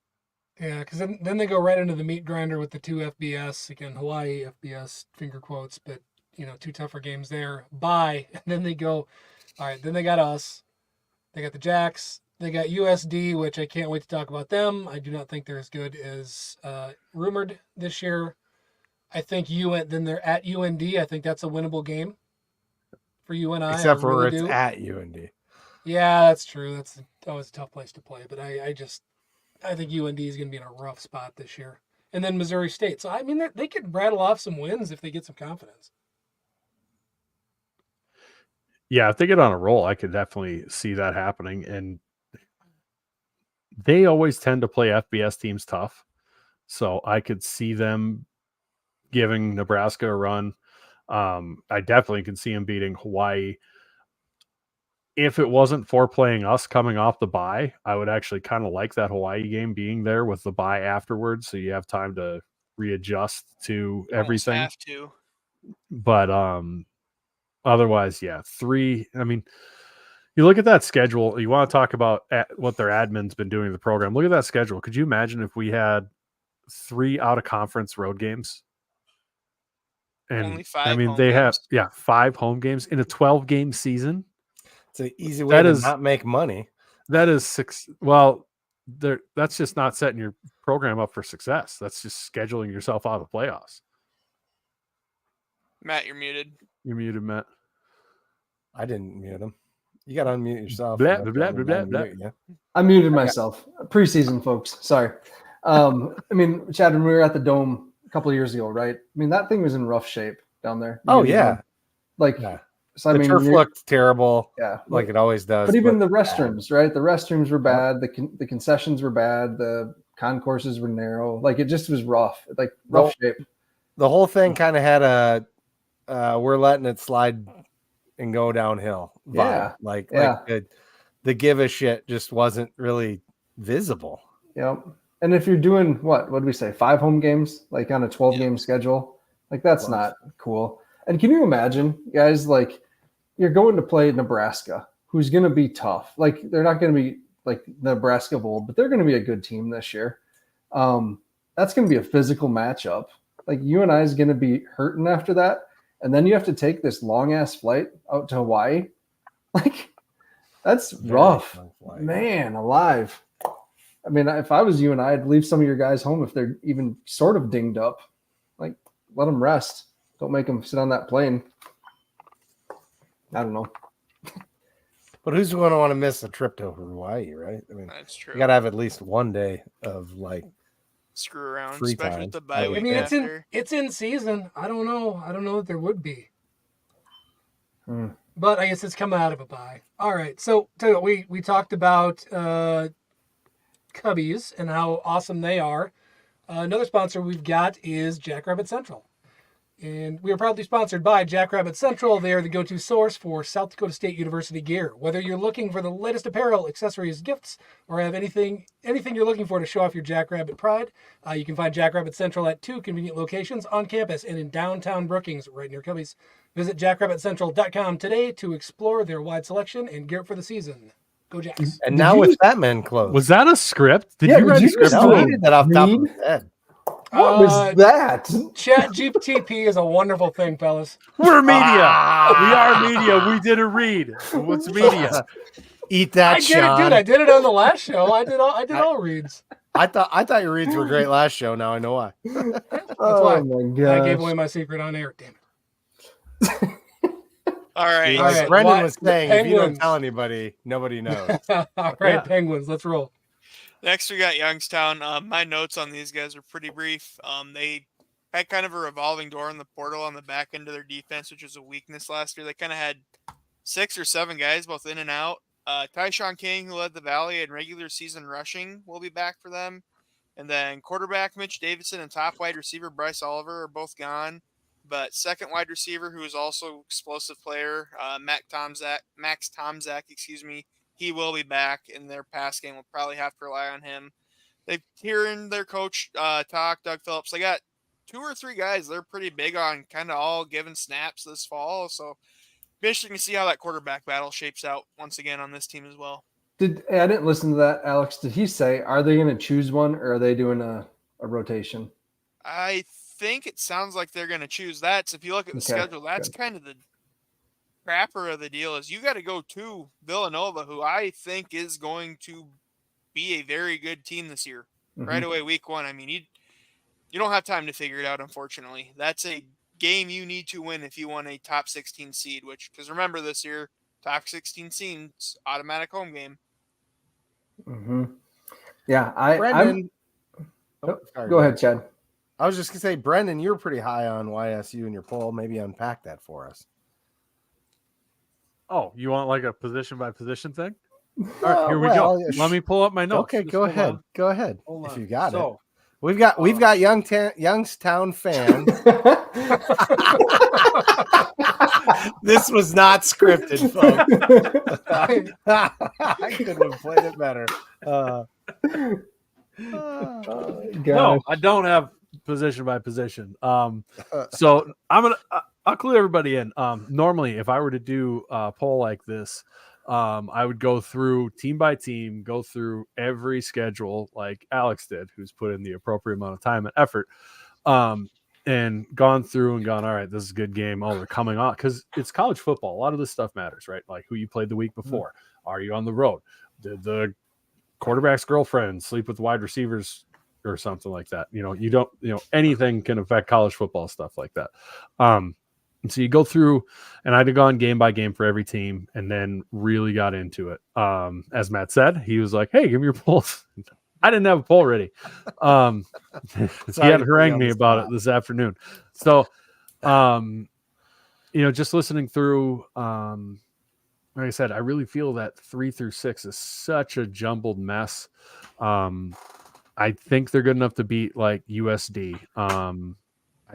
Speaker 5: Yeah, because then they go right into the meat grinder with the 2 FBS. Again, Hawaii FBS, finger quotes, but, 2 tougher games there. Bye. And then they go, all right, then they got us. They got the Jacks. They got USD, which I can't wait to talk about them. I do not think they're as good as rumored this year. I think then they're at UND. I think that's a winnable game for UNI.
Speaker 3: Except for it's at UND.
Speaker 5: Yeah, that's true. That's always a tough place to play. But I think UND is going to be in a rough spot this year. And then Missouri State. So, I mean, they could rattle off some wins if they get some confidence.
Speaker 1: Yeah, if they get on a roll, I could definitely see that happening. And they always tend to play FBS teams tough. So I could see them giving Nebraska a run. I definitely can see them beating Hawaii. If it wasn't for playing us coming off the bye, I would actually kind of like that Hawaii game being there with the bye afterwards. So you have time to readjust to everything.
Speaker 4: Have to.
Speaker 1: But otherwise, yeah, 3. I mean, you look at that schedule. You want to talk about what their admin's been doing in the program. Look at that schedule. Could you imagine if we had 3 out of conference road games? And
Speaker 4: only 5
Speaker 1: I mean,
Speaker 4: home
Speaker 1: they
Speaker 4: games.
Speaker 1: have 5 home games in a 12-game season.
Speaker 3: It's an easy way to not make money.
Speaker 1: That is 6. Well, that's just not setting your program up for success. That's just scheduling yourself out of the playoffs.
Speaker 4: Matt, you're muted.
Speaker 1: You're muted, Matt.
Speaker 3: I didn't mute him. You got to unmute yourself.
Speaker 1: Blah,
Speaker 3: You have
Speaker 1: blah,
Speaker 3: to
Speaker 1: blah, blah, blah.
Speaker 3: unmute you.
Speaker 2: I muted myself. Preseason, folks. Sorry. I mean, Chad, when we were at the Dome a couple of years ago, right? I mean, that thing was in rough shape down there.
Speaker 3: Oh, yeah.
Speaker 2: Like,
Speaker 3: Yeah.
Speaker 2: so I
Speaker 3: The
Speaker 2: mean,
Speaker 3: turf looked terrible,
Speaker 2: yeah,
Speaker 3: like it always does.
Speaker 2: but even the restrooms, right? The restrooms were
Speaker 3: Yep.
Speaker 2: bad. The concessions were bad. The concourses were narrow. Like, it just was rough, like rough shape.
Speaker 3: The whole thing kind of had a we're letting it slide and go downhill vibe.
Speaker 2: Yeah.
Speaker 3: Like the give a shit just wasn't really visible.
Speaker 2: Yep. And if you're doing what did we say? 5 home games, like on a 12-game schedule, like that's not cool. And can you imagine, guys, like you're going to play Nebraska, who's going to be tough. Like they're not going to be like Nebraska of old, but they're going to be a good team this year. That's going to be a physical matchup. Like UNI is going to be hurting after that. And then you have to take this long ass flight out to Hawaii. Like that's rough, man, alive. I mean, if I was UNI, I'd leave some of your guys home if they're even sort of dinged up. Like let them rest. Don't make them sit on that plane. I don't know.
Speaker 3: But who's going to want to miss a trip to Hawaii, right? I mean,
Speaker 4: That's true.
Speaker 3: you got to have at least one day of like
Speaker 4: Screw around,
Speaker 3: free
Speaker 4: especially
Speaker 3: time.
Speaker 4: with the bye week
Speaker 5: I mean,
Speaker 4: after.
Speaker 5: it's in season. I don't know that there would be. But I guess it's coming out of a bye. All right. So tell you what, we talked about Cubbies and how awesome they are. Another sponsor we've got is Jackrabbit Central. And we are proudly sponsored by Jackrabbit Central. They are the go-to source for South Dakota State University gear. Whether you're looking for the latest apparel, accessories, gifts, or have anything you're looking for to show off your Jackrabbit pride, you can find Jackrabbit Central at 2 convenient locations on campus and in downtown Brookings, right near Cubbies. Visit jackrabbitcentral.com today to explore their wide selection and gear for the season. Go Jacks.
Speaker 3: And now with Batman clothes.
Speaker 1: Was that a script? Did
Speaker 2: Yeah,
Speaker 1: you
Speaker 2: did
Speaker 1: write a
Speaker 2: you
Speaker 1: script?
Speaker 2: just
Speaker 3: No,
Speaker 1: for
Speaker 3: I
Speaker 1: that?
Speaker 3: did that off the top of my head.
Speaker 2: What was that?
Speaker 5: ChatGPT is a wonderful thing, fellas.
Speaker 1: We're media. We are media. We didn't read. What's media?
Speaker 3: Eat that,
Speaker 5: I did it,
Speaker 3: Sean.
Speaker 5: dude. I did it on the last show. I did all reads.
Speaker 3: I thought your reads were great last show. Now I know why.
Speaker 5: That's
Speaker 2: Oh
Speaker 5: why
Speaker 2: my god!
Speaker 5: I gave away my secret on air. Damn it.
Speaker 4: All right.
Speaker 5: All
Speaker 3: Like
Speaker 5: right,
Speaker 3: Brendan
Speaker 5: what-
Speaker 3: was saying,
Speaker 5: the
Speaker 3: if you don't
Speaker 5: Penguins.
Speaker 3: tell anybody, nobody knows.
Speaker 5: All right,
Speaker 1: Yeah.
Speaker 5: Penguins. Let's roll.
Speaker 4: Next, we got Youngstown. My notes on these guys are pretty brief. They had kind of a revolving door in the portal on the back end of their defense, which was a weakness last year. They kind of had 6 or 7 guys, both in and out. Tyshawn King, who led the Valley in regular season rushing, will be back for them. And then quarterback Mitch Davidson and top wide receiver Bryce Oliver are both gone. But second wide receiver, who is also explosive player, Max Tomzak, he will be back in their pass game. We'll probably have to rely on him. They've hearing their coach talk, Doug Phillips. They got 2 or 3 guys they're pretty big on kind of all giving snaps this fall. So be interesting to see how that quarterback battle shapes out once again on this team as well.
Speaker 2: I didn't listen to that, Alex. Did he say, are they going to choose one or are they doing a rotation?
Speaker 4: I think it sounds like they're going to choose that. So if you look at the schedule, that's kind of the crapper of the deal is you got to go to Villanova, who I think is going to be a very good team this year. Right away, week 1. I mean, you don't have time to figure it out, unfortunately. That's a game you need to win if you want a top 16 seed, because remember this year, top 16 seeds, automatic home game.
Speaker 2: Yeah,
Speaker 3: Brendan.
Speaker 2: Go ahead, Chad.
Speaker 3: I was just going to say, Brendan, you're pretty high on YSU in your poll. Maybe unpack that for us.
Speaker 1: Oh, you want like a position by position thing? All right, here we go. Let me pull up my notes.
Speaker 3: Okay,
Speaker 1: Just
Speaker 3: go
Speaker 1: hold
Speaker 3: ahead.
Speaker 1: on.
Speaker 3: Go ahead.
Speaker 1: Hold
Speaker 3: If
Speaker 1: on.
Speaker 3: you got it.
Speaker 1: So,
Speaker 3: We've got Youngstown fans. This was not scripted, folks. I couldn't have played it better.
Speaker 1: no, I don't have position by position. So I'll clue everybody in. Normally, if I were to do a poll like this, I would go through team by team, go through every schedule like Alex did, who's put in the appropriate amount of time and effort, and gone through and gone, all right, this is a good game. Oh, they're coming on because it's college football. A lot of this stuff matters, right? Like who you played the week before. Are you on the road? Did the quarterback's girlfriend sleep with wide receivers or something like that? Anything can affect college football stuff like that. And so you go through, and I'd have gone game by game for every team and then really got into it. As Matt said, he was like, hey, give me your polls. I didn't have a poll ready. He had harangued me about it this afternoon. So, just listening through, like I said, I really feel that 3 through 6 is such a jumbled mess. I think they're good enough to beat like USD. I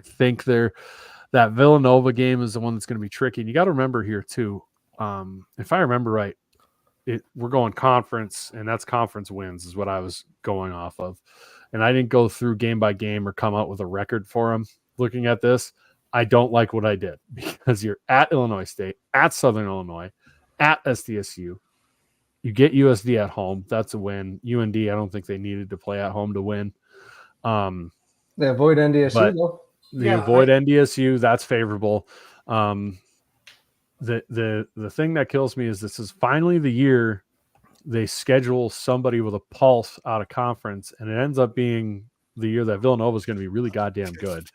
Speaker 1: think that Villanova game is the one that's going to be tricky. And you got to remember here too, if I remember right, we're going conference, and that's conference wins is what I was going off of. And I didn't go through game by game or come out with a record for them. Looking at this, I don't like what I did, because you're at Illinois State, at Southern Illinois, at SDSU. You get USD at home. That's a win. UND, I don't think they needed to play at home to win.
Speaker 2: They avoid NDSU though.
Speaker 1: Avoid NDSU. That's favorable. The thing that kills me is this is finally the year they schedule somebody with a pulse out of conference, and it ends up being the year that Villanova is going to be really goddamn good.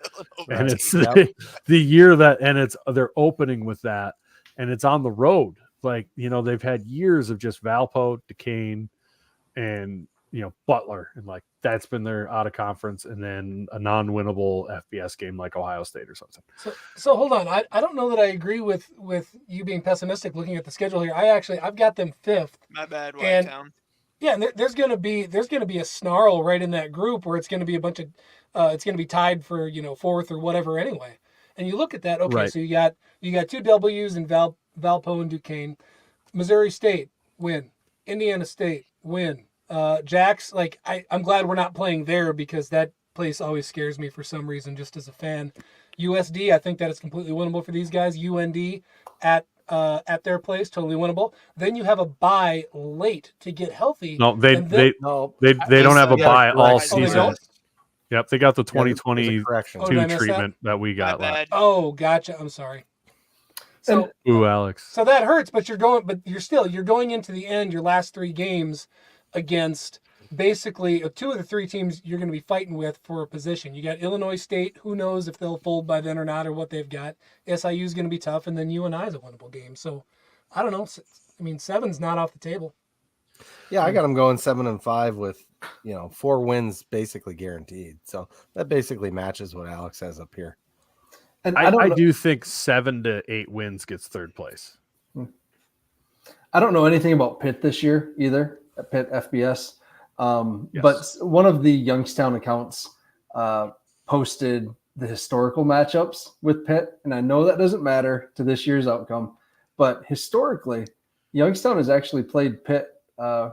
Speaker 1: And it's the year that, and they're opening with that, and it's on the road. Like, they've had years of just Valpo, Duquesne, and Butler, and like that's been their out of conference, and then a non-winnable FBS game like Ohio State or something.
Speaker 5: So hold on, I don't know that I agree with you being pessimistic looking at the schedule here. I've got them 5th.
Speaker 4: My bad, White Town.
Speaker 5: Yeah, and there's gonna be a snarl right in that group where it's gonna be a bunch of it's gonna be tied for 4th or whatever anyway. And you look at that, okay, right. So you got 2 W's in Valpo and Duquesne. Missouri State win, Indiana State win. Jax, like I'm glad we're not playing there, because that place always scares me for some reason, just as a fan. USD, I think that it's completely winnable for these guys. UND at their place, totally winnable. Then you have a bye late to get healthy.
Speaker 1: No, they don't have a bye all season. Yep, they got the 2022 treatment that we got last.
Speaker 5: Oh, gotcha. I'm sorry. So,
Speaker 1: Alex.
Speaker 5: So that hurts, but you're going into the end, your last 3 games against basically 2 of the 3 teams you're going to be fighting with for a position. You got Illinois State. Who knows if they'll fold by then or not, or what they've got. SIU is going to be tough, and then UNI is a winnable game. So I don't know. I mean, 7's not off the table.
Speaker 3: Yeah, I got them going 7-5 with 4 wins basically guaranteed. So that basically matches what Alex has up here.
Speaker 1: And I do think 7 to 8 wins gets 3rd place.
Speaker 2: I don't know anything about Pitt this year either. At Pitt FBS.
Speaker 1: Yes.
Speaker 2: But one of the Youngstown accounts posted the historical matchups with Pitt, and I know that doesn't matter to this year's outcome, but historically, Youngstown has actually played Pitt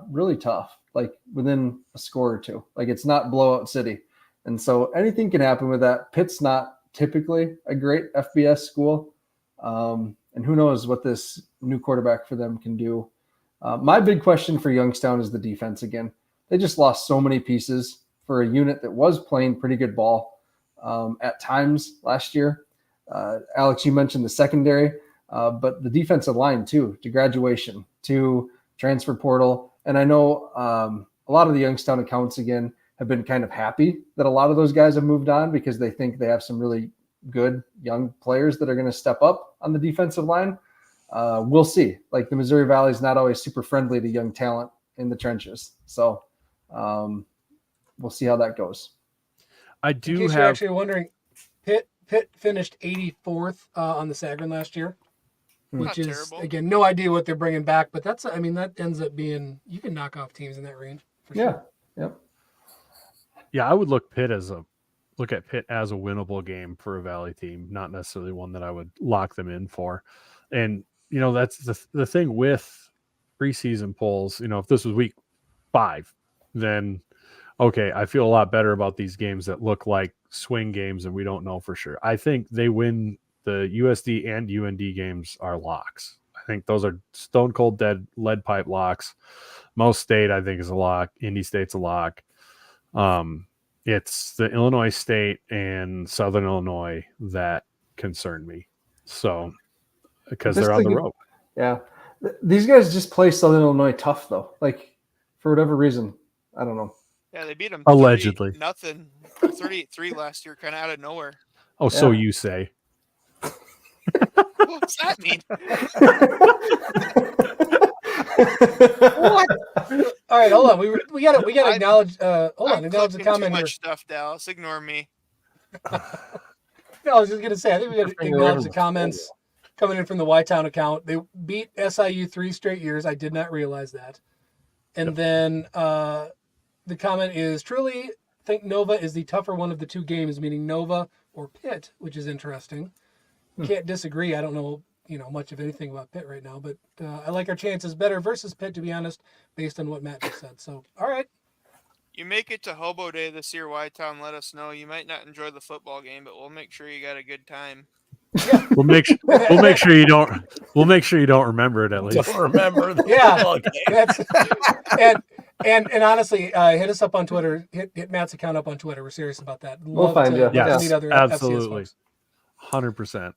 Speaker 2: really tough, like within a score or 2. Like, it's not blowout city, and so anything can happen with that. Pitt's not typically a great FBS school, and who knows what this new quarterback for them can do. My big question for Youngstown is the defense again. They just lost so many pieces for a unit that was playing pretty good ball at times last year. Alex, you mentioned the secondary, but the defensive line too, to graduation, to transfer portal. And I know a lot of the Youngstown accounts, again, have been kind of happy that a lot of those guys have moved on, because they think they have some really good young players that are going to step up on the defensive line. We'll see. Like, the Missouri Valley is not always super friendly to young talent in the trenches. So we'll see how that goes.
Speaker 5: In case you're actually wondering, Pitt finished 84th on the Sagarin last year, which is terrible. Again, no idea what they're bringing back, but that ends up being, you can knock off teams in that range for sure.
Speaker 2: Yep.
Speaker 1: Yeah, I would look at Pitt as a winnable game for a Valley team, not necessarily one that I would lock them in for. And that's the thing with preseason polls. If this was week 5, then okay, I feel a lot better about these games that look like swing games and we don't know for sure. I think they win the USD and UND games are locks. I think those are stone cold dead lead pipe locks. Most State, I think, is a lock. Indy State's a lock. It's the Illinois State and Southern Illinois that concern me. So, because they're on the road.
Speaker 2: Yeah. These guys just play Southern Illinois tough, though. Like, for whatever reason. I don't know.
Speaker 4: Yeah, they beat them
Speaker 1: allegedly.
Speaker 4: 38-3 last year, kind of out of nowhere.
Speaker 1: Oh, yeah. So you say.
Speaker 4: What's that mean?
Speaker 5: What? All right, hold on. We got to acknowledge. Acknowledge the
Speaker 4: Too
Speaker 5: comment here.
Speaker 4: much stuff, Dallas. Ignore me.
Speaker 5: No, I was just gonna say. I think we got to acknowledge the comments coming in from the Y-Town account. They beat SIU 3 straight years. I did not realize that. And then the comment is truly think Nova is the tougher one of the two games, meaning Nova or Pitt, which is interesting. Can't disagree. I don't know, much of anything about Pitt right now, but I like our chances better versus Pitt, to be honest, based on what Matt just said. So, all right.
Speaker 4: You make it to Hobo Day this year, Y-Town, let us know. You might not enjoy the football game, but we'll make sure you got a good time.
Speaker 5: Yeah.
Speaker 1: We'll make sure you don't. We'll make sure you don't remember it at least.
Speaker 3: Don't remember the
Speaker 5: Yeah.
Speaker 3: football game.
Speaker 5: And honestly, hit us up on Twitter. Hit Matt's account up on Twitter. We're serious about that.
Speaker 2: We'll find you.
Speaker 1: Yes,
Speaker 5: meet other FCS
Speaker 1: absolutely.
Speaker 5: folks.
Speaker 1: 100%.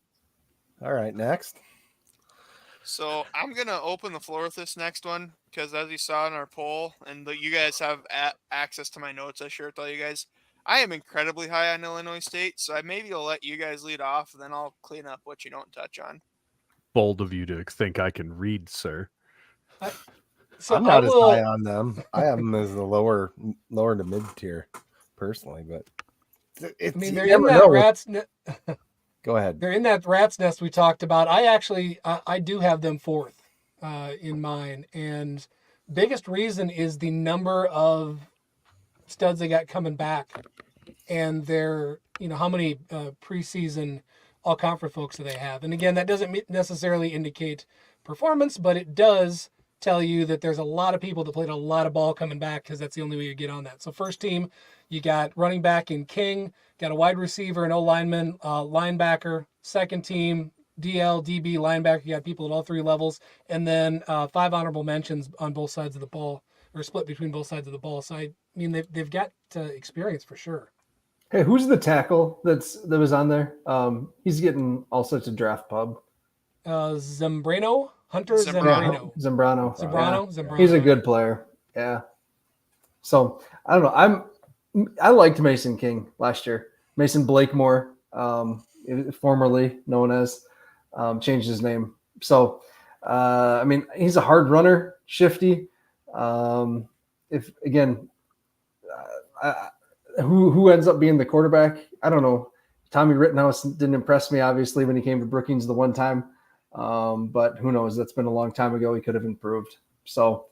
Speaker 3: All right, next.
Speaker 4: So I'm going to open the floor with this next one because as you saw in our poll, and you guys have access to my notes I share with all you guys, I am incredibly high on Illinois State, so maybe I'll let you guys lead off, and then I'll clean up what you don't touch on.
Speaker 1: Bold of you to think I can read, sir.
Speaker 5: So
Speaker 3: I'm not as high on them. I have them as the lower to mid tier, personally. But
Speaker 5: they're in that rat's nest.
Speaker 3: Go ahead.
Speaker 5: They're in that rat's nest we talked about. I do have them fourth in mine, and biggest reason is the number of studs they got coming back, and their how many preseason all-conference folks do they have. And again, that doesn't necessarily indicate performance, but it does tell you that there's a lot of people that played a lot of ball coming back because that's the only way you get on that. So first team, you got running back in King, got a wide receiver, an O-lineman, linebacker. Second team, DL, DB, linebacker. You got people at all three levels. And then 5 honorable mentions on both sides of the ball, or split between both sides of the ball. So, I mean, they've got experience for sure.
Speaker 2: Hey, who's the tackle that was on there? He's getting all sorts of draft pub.
Speaker 5: Zambrano? Hunter Zambrano.
Speaker 2: Zambrano. He's a good player. Yeah. So I don't know. I liked Mason King last year. Mason Blakemore, formerly known as, changed his name. So I mean, he's a hard runner, shifty. Who ends up being the quarterback? I don't know. Tommy Rittenhouse didn't impress me, obviously, when he came to Brookings the one time. But who knows? That's been a long time ago. He could have improved. So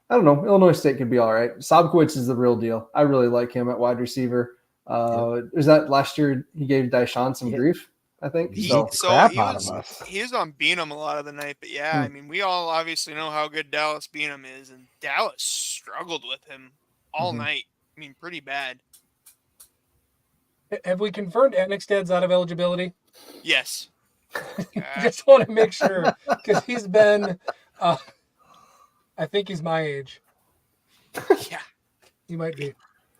Speaker 2: I don't know. Illinois State could be all right. Sobkowitz is the real deal. I really like him at wide receiver. Was that last year he gave Dyshawn some grief, I think?
Speaker 4: He was on Beanham a lot of the night. But yeah, I mean, we all obviously know how good Dallas Beanham is. And Dallas struggled with him all night. I mean, pretty bad.
Speaker 5: Have we confirmed Annexstad's out of eligibility?
Speaker 4: Yes.
Speaker 5: Just want to make sure because he's been, I think he's my age.
Speaker 4: Yeah.
Speaker 5: He might be.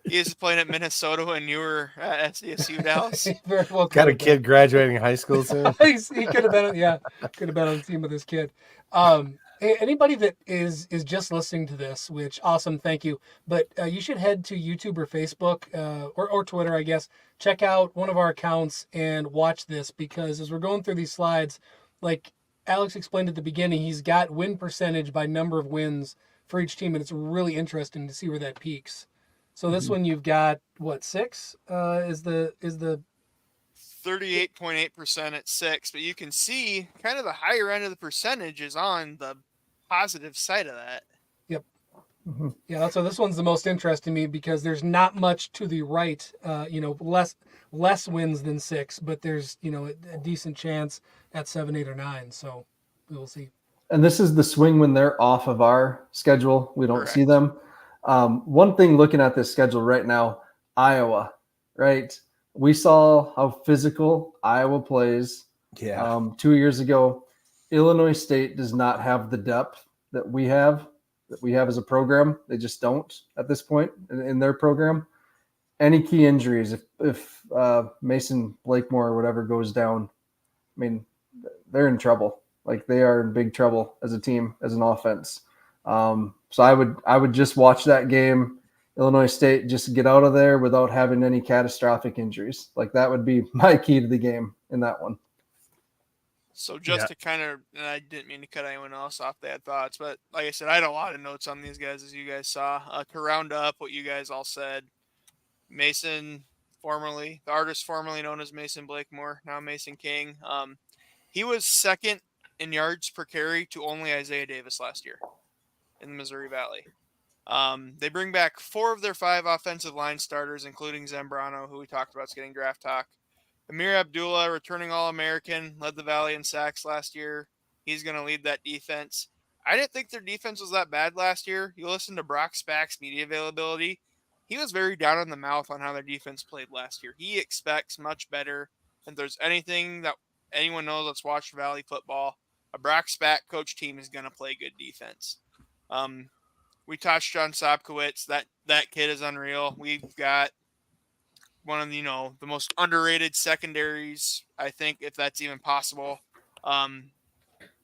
Speaker 4: He is playing at Minnesota when you were at NDSU, Dallas.
Speaker 5: Very well
Speaker 3: got a kid graduating high school soon.
Speaker 5: He could have been, could have been on the team with his kid. Anybody that is just listening to this, which awesome, thank you. But you should head to YouTube or Facebook or Twitter, I guess. Check out one of our accounts and watch this because as we're going through these slides, like Alex explained at the beginning, he's got win percentage by number of wins for each team, and it's really interesting to see where that peaks. So this one you've got what 6 is the
Speaker 4: 38.8% at 6, but you can see kind of the higher end of the percentage is on the positive side of that.
Speaker 5: Yep. Yeah, so this one's the most interesting to me because there's not much to the right, less wins than 6, but there's, a decent chance at 7, 8, or 9. So we will see.
Speaker 2: And this is the swing when they're off of our schedule. We don't see them. One thing looking at this schedule right now, Iowa, right? We saw how physical Iowa plays 2 years ago. Illinois State does not have the depth that we have as a program. They just don't at this point in their program. Any key injuries, if Mason Blakemore or whatever goes down, I mean, they're in trouble. Like they are in big trouble as a team, as an offense. So I would just watch that game. Illinois State just get out of there without having any catastrophic injuries. Like that would be my key to the game in that one.
Speaker 4: So just to kind of, and I didn't mean to cut anyone else off that thoughts, but like I said, I had a lot of notes on these guys, as you guys saw. To round up what you guys all said, Mason, the artist formerly known as Mason Blakemore, now Mason King. He was second in yards per carry to only Isaiah Davis last year in the Missouri Valley. They bring back 4 of their 5 offensive line starters, including Zambrano, who we talked about is getting draft talk. Amir Abdullah, returning All-American, led the Valley in sacks last year. He's going to lead that defense. I didn't think their defense was that bad last year. You listen to Brock Spack's media availability. He was very down in the mouth on how their defense played last year. He expects much better. If there's anything that anyone knows that's watched Valley football, a Brock Spack coach team is going to play good defense. We touched on Sobkowitz. That kid is unreal. We've got one of the most underrated secondaries, I think, if that's even possible. But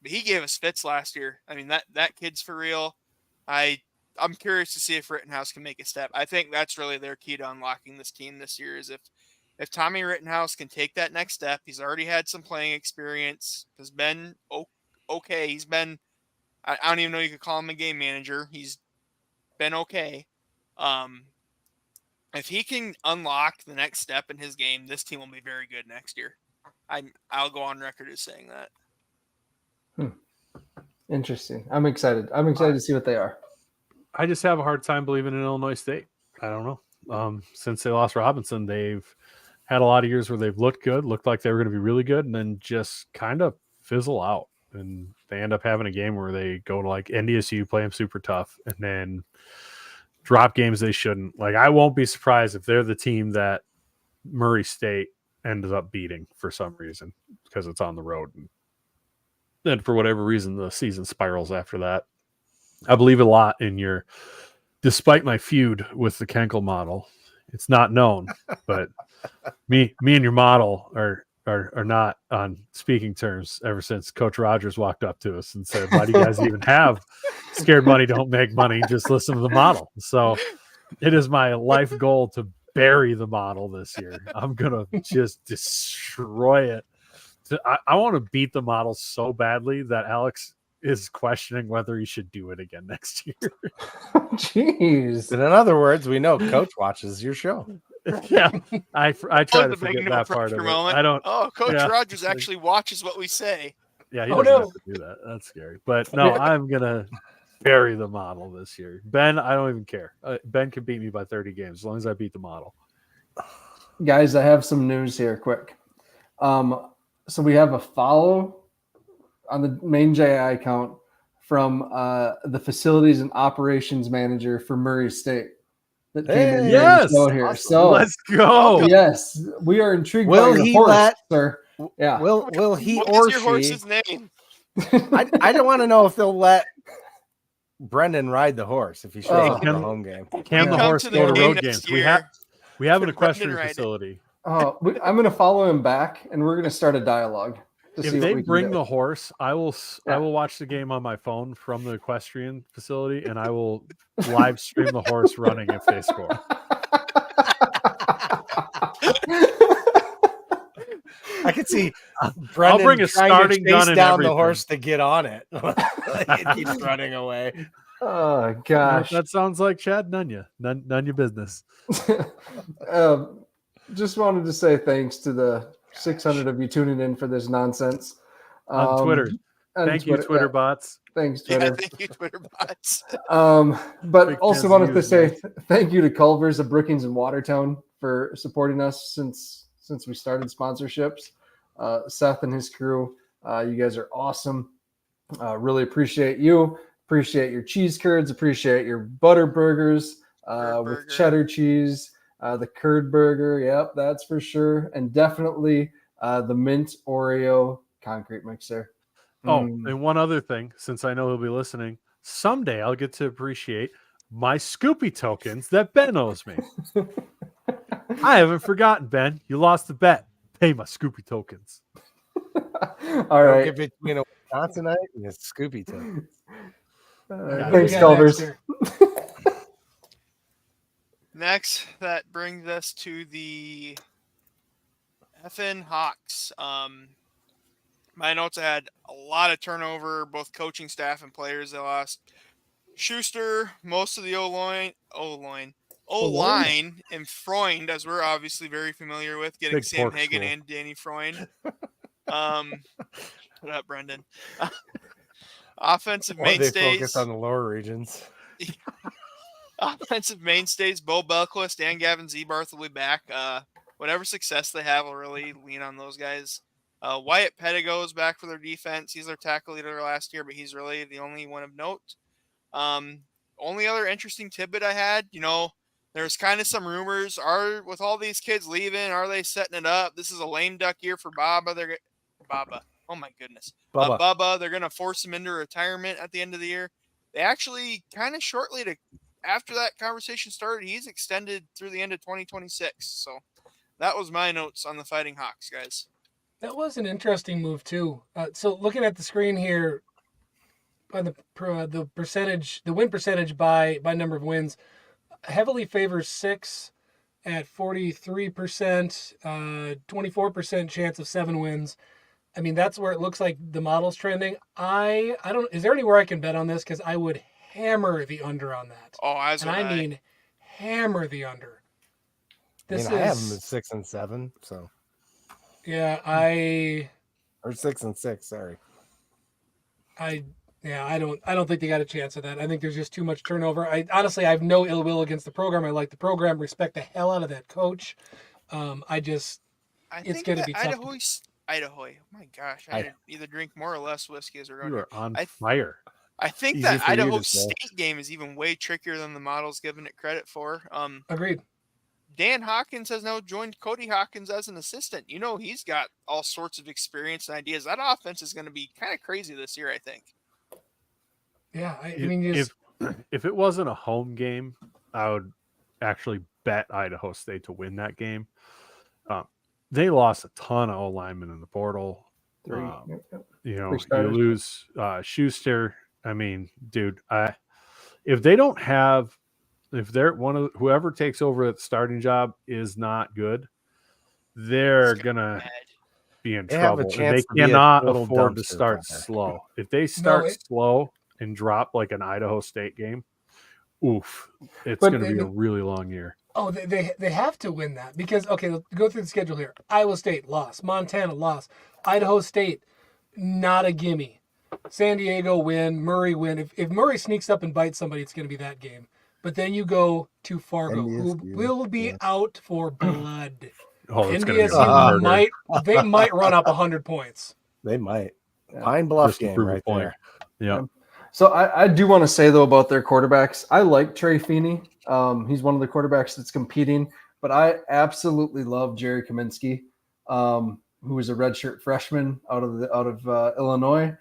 Speaker 4: he gave us fits last year. I mean, that kid's for real. I'm curious to see if Rittenhouse can make a step. I think that's really their key to unlocking this team this year is if Tommy Rittenhouse can take that next step. He's already had some playing experience. Has been okay. He's been, I don't even know you could call him a game manager. He's been okay. If he can unlock the next step in his game, this team will be very good next year. I'll go on record as saying that.
Speaker 2: Interesting. I'm excited. I'm excited to see what they are.
Speaker 1: I just have a hard time believing in Illinois State. I don't know. Since they lost Robinson, they've had a lot of years where they've looked good, looked like they were going to be really good, and then just kind of fizzle out. And they end up having a game where they go to like NDSU, play them super tough, and then drop games they shouldn't. Like, I won't be surprised if they're the team that Murray State ends up beating for some reason because it's on the road. And then for whatever reason, the season spirals after that. I believe a lot in despite my feud with the Kinkle model, it's not known, but me and your model are not on speaking terms ever since Coach Rogers walked up to us and said, why do you guys even have scared money don't make money? Just listen to the model. So it is my life goal to bury the model this year. I'm going to just destroy it. I want to beat the model so badly that Alex is questioning whether he should do it again next year.
Speaker 2: Jeez.
Speaker 3: In other words, we know Coach watches your show.
Speaker 1: Yeah, I try to forget that part of it.
Speaker 4: Moment.
Speaker 1: I don't.
Speaker 4: Oh, Coach Rogers actually watches what we say.
Speaker 1: Yeah, he doesn't have to do that. That's scary. But no, I'm gonna bury the model this year. Ben, I don't even care. Ben can beat me by 30 games as long as I beat the model.
Speaker 2: Guys, I have some news here, quick. So we have a follow on the main JI account from the facilities and operations manager for Murray State. That came in here.
Speaker 1: Awesome.
Speaker 2: So
Speaker 1: let's go.
Speaker 2: Yes, we are intrigued
Speaker 3: Will
Speaker 2: by your
Speaker 3: he
Speaker 2: horse, sir. Yeah.
Speaker 3: Will he
Speaker 4: What
Speaker 3: or
Speaker 4: is your
Speaker 3: she?
Speaker 4: horse's name?
Speaker 3: I don't want to know if they'll let Brendan ride the horse if he shows up for a home game.
Speaker 1: Can the horse go to road games? We have an equestrian
Speaker 4: Brendan
Speaker 1: facility.
Speaker 2: I'm going to follow him back, and we're going to start a dialogue.
Speaker 1: If they bring the horse, I will watch the game on my phone from the equestrian facility, and I will live stream the horse running if they score.
Speaker 3: I could see Brendan
Speaker 1: I'll bring a starting gun and
Speaker 3: down
Speaker 1: everything.
Speaker 3: the horse to get on it. It keeps running away.
Speaker 2: Oh gosh,
Speaker 1: that sounds like Chad Nunya. None your business.
Speaker 2: Just wanted to say thanks to the 600 of you tuning in for this nonsense
Speaker 1: On Twitter. Thank you, Twitter bots.
Speaker 2: Thanks, Twitter.
Speaker 4: Yeah, thank you, Twitter bots.
Speaker 2: But
Speaker 1: Big
Speaker 2: also
Speaker 1: fans
Speaker 2: wanted
Speaker 1: of
Speaker 2: to
Speaker 1: yours,
Speaker 2: say thank you to Culver's of Brookings and Watertown for supporting us since we started sponsorships. Seth and his crew, you guys are awesome. Really appreciate you. Appreciate your cheese curds. Appreciate your butter burgers with cheddar cheese. The curd burger, yep, that's for sure. And definitely the mint Oreo concrete mixer.
Speaker 1: Oh, and one other thing, since I know he'll be listening, someday I'll get to appreciate my Scoopy tokens that Ben owes me. I haven't forgotten, Ben. You lost the bet. Pay my Scoopy tokens.
Speaker 2: All right.
Speaker 3: Give it between a Wisconsinite and a Scoopy token.
Speaker 2: Thanks, Culver's.
Speaker 4: Next, that brings us to the effing Hawks. My notes, I had a lot of turnover, both coaching staff and players. They lost Schuster, most of the O-line, and Freund, as we're obviously very familiar with, getting
Speaker 1: Big
Speaker 4: Sam
Speaker 1: pork
Speaker 4: Hagen
Speaker 1: school.
Speaker 4: and Danny Freund. Shut up, Brendan. Offensive
Speaker 3: Or they
Speaker 4: mainstays.
Speaker 3: focus on the lower regions.
Speaker 4: Offensive mainstays, Bo Belquist and Gavin Zebarth will be back. Whatever success they have will really lean on those guys. Wyatt Pettigo is back for their defense. He's their tackle leader last year, but he's really the only one of note. Only other interesting tidbit I had, there's kind of some rumors. With all these kids leaving, are they setting it up? This is a lame duck year for Baba. Baba. Oh my goodness. Bubba. They're going to force him into retirement at the end of the year. They actually kind of shortly after that conversation started, he's extended through the end of 2026. So that was my notes on the Fighting Hawks, guys.
Speaker 5: That was an interesting move too. So looking at the screen here, on the percentage, the win percentage by number of wins, heavily favors 6 at 43%, 24% chance of 7 wins. I mean, that's where it looks like the model's trending. I don't. Is there anywhere I can bet on this? Because I would hammer the under on that.
Speaker 4: Oh,
Speaker 5: I mean, hammer the under.
Speaker 3: I have them at 6 and 7, so
Speaker 5: yeah,
Speaker 3: or 6 and 6. Sorry.
Speaker 5: I don't think they got a chance of that. I think there's just too much turnover. I honestly have no ill will against the program. I like the program, respect the hell out of that coach. It's going to be tough.
Speaker 4: Idaho. Oh my gosh, I either drink more or less whiskey as we're going.
Speaker 1: You are on fire.
Speaker 4: I think
Speaker 3: Easy
Speaker 4: that
Speaker 3: for you
Speaker 4: Idaho
Speaker 3: to say.
Speaker 4: State game is even way trickier than the model's giving it credit for.
Speaker 5: Agreed.
Speaker 4: Dan Hawkins has now joined Cody Hawkins as an assistant. He's got all sorts of experience and ideas. That offense is going to be kind of crazy this year, I think.
Speaker 5: Yeah,
Speaker 1: if it wasn't a home game, I would actually bet Idaho State to win that game. They lost a ton of O-linemen in the portal.
Speaker 2: 3.
Speaker 1: You lose Schuster. I mean, dude, if they don't have, if they're whoever takes over the starting job is not good, they're gonna be in trouble. They cannot afford to start slow. If they start slow and drop like an Idaho State game, it's going to be a really long year.
Speaker 5: Oh, they have to win that because, okay, let's go through the schedule here. Iowa State, loss. Montana, loss. Idaho State, not a gimme. San Diego, win. Murray, win. If Murray sneaks up and bites somebody, it's going to be that game. But then you go to Fargo, who will be out for blood.
Speaker 1: Oh, it's
Speaker 5: NDSU might run up 100 points.
Speaker 3: They might. Pine Bluff game right there.
Speaker 1: Yeah.
Speaker 2: So I do want to say, though, about their quarterbacks. I like Trey Feeney. He's one of the quarterbacks that's competing. But I absolutely love Jerry Kaminsky, who is a redshirt freshman out of Illinois.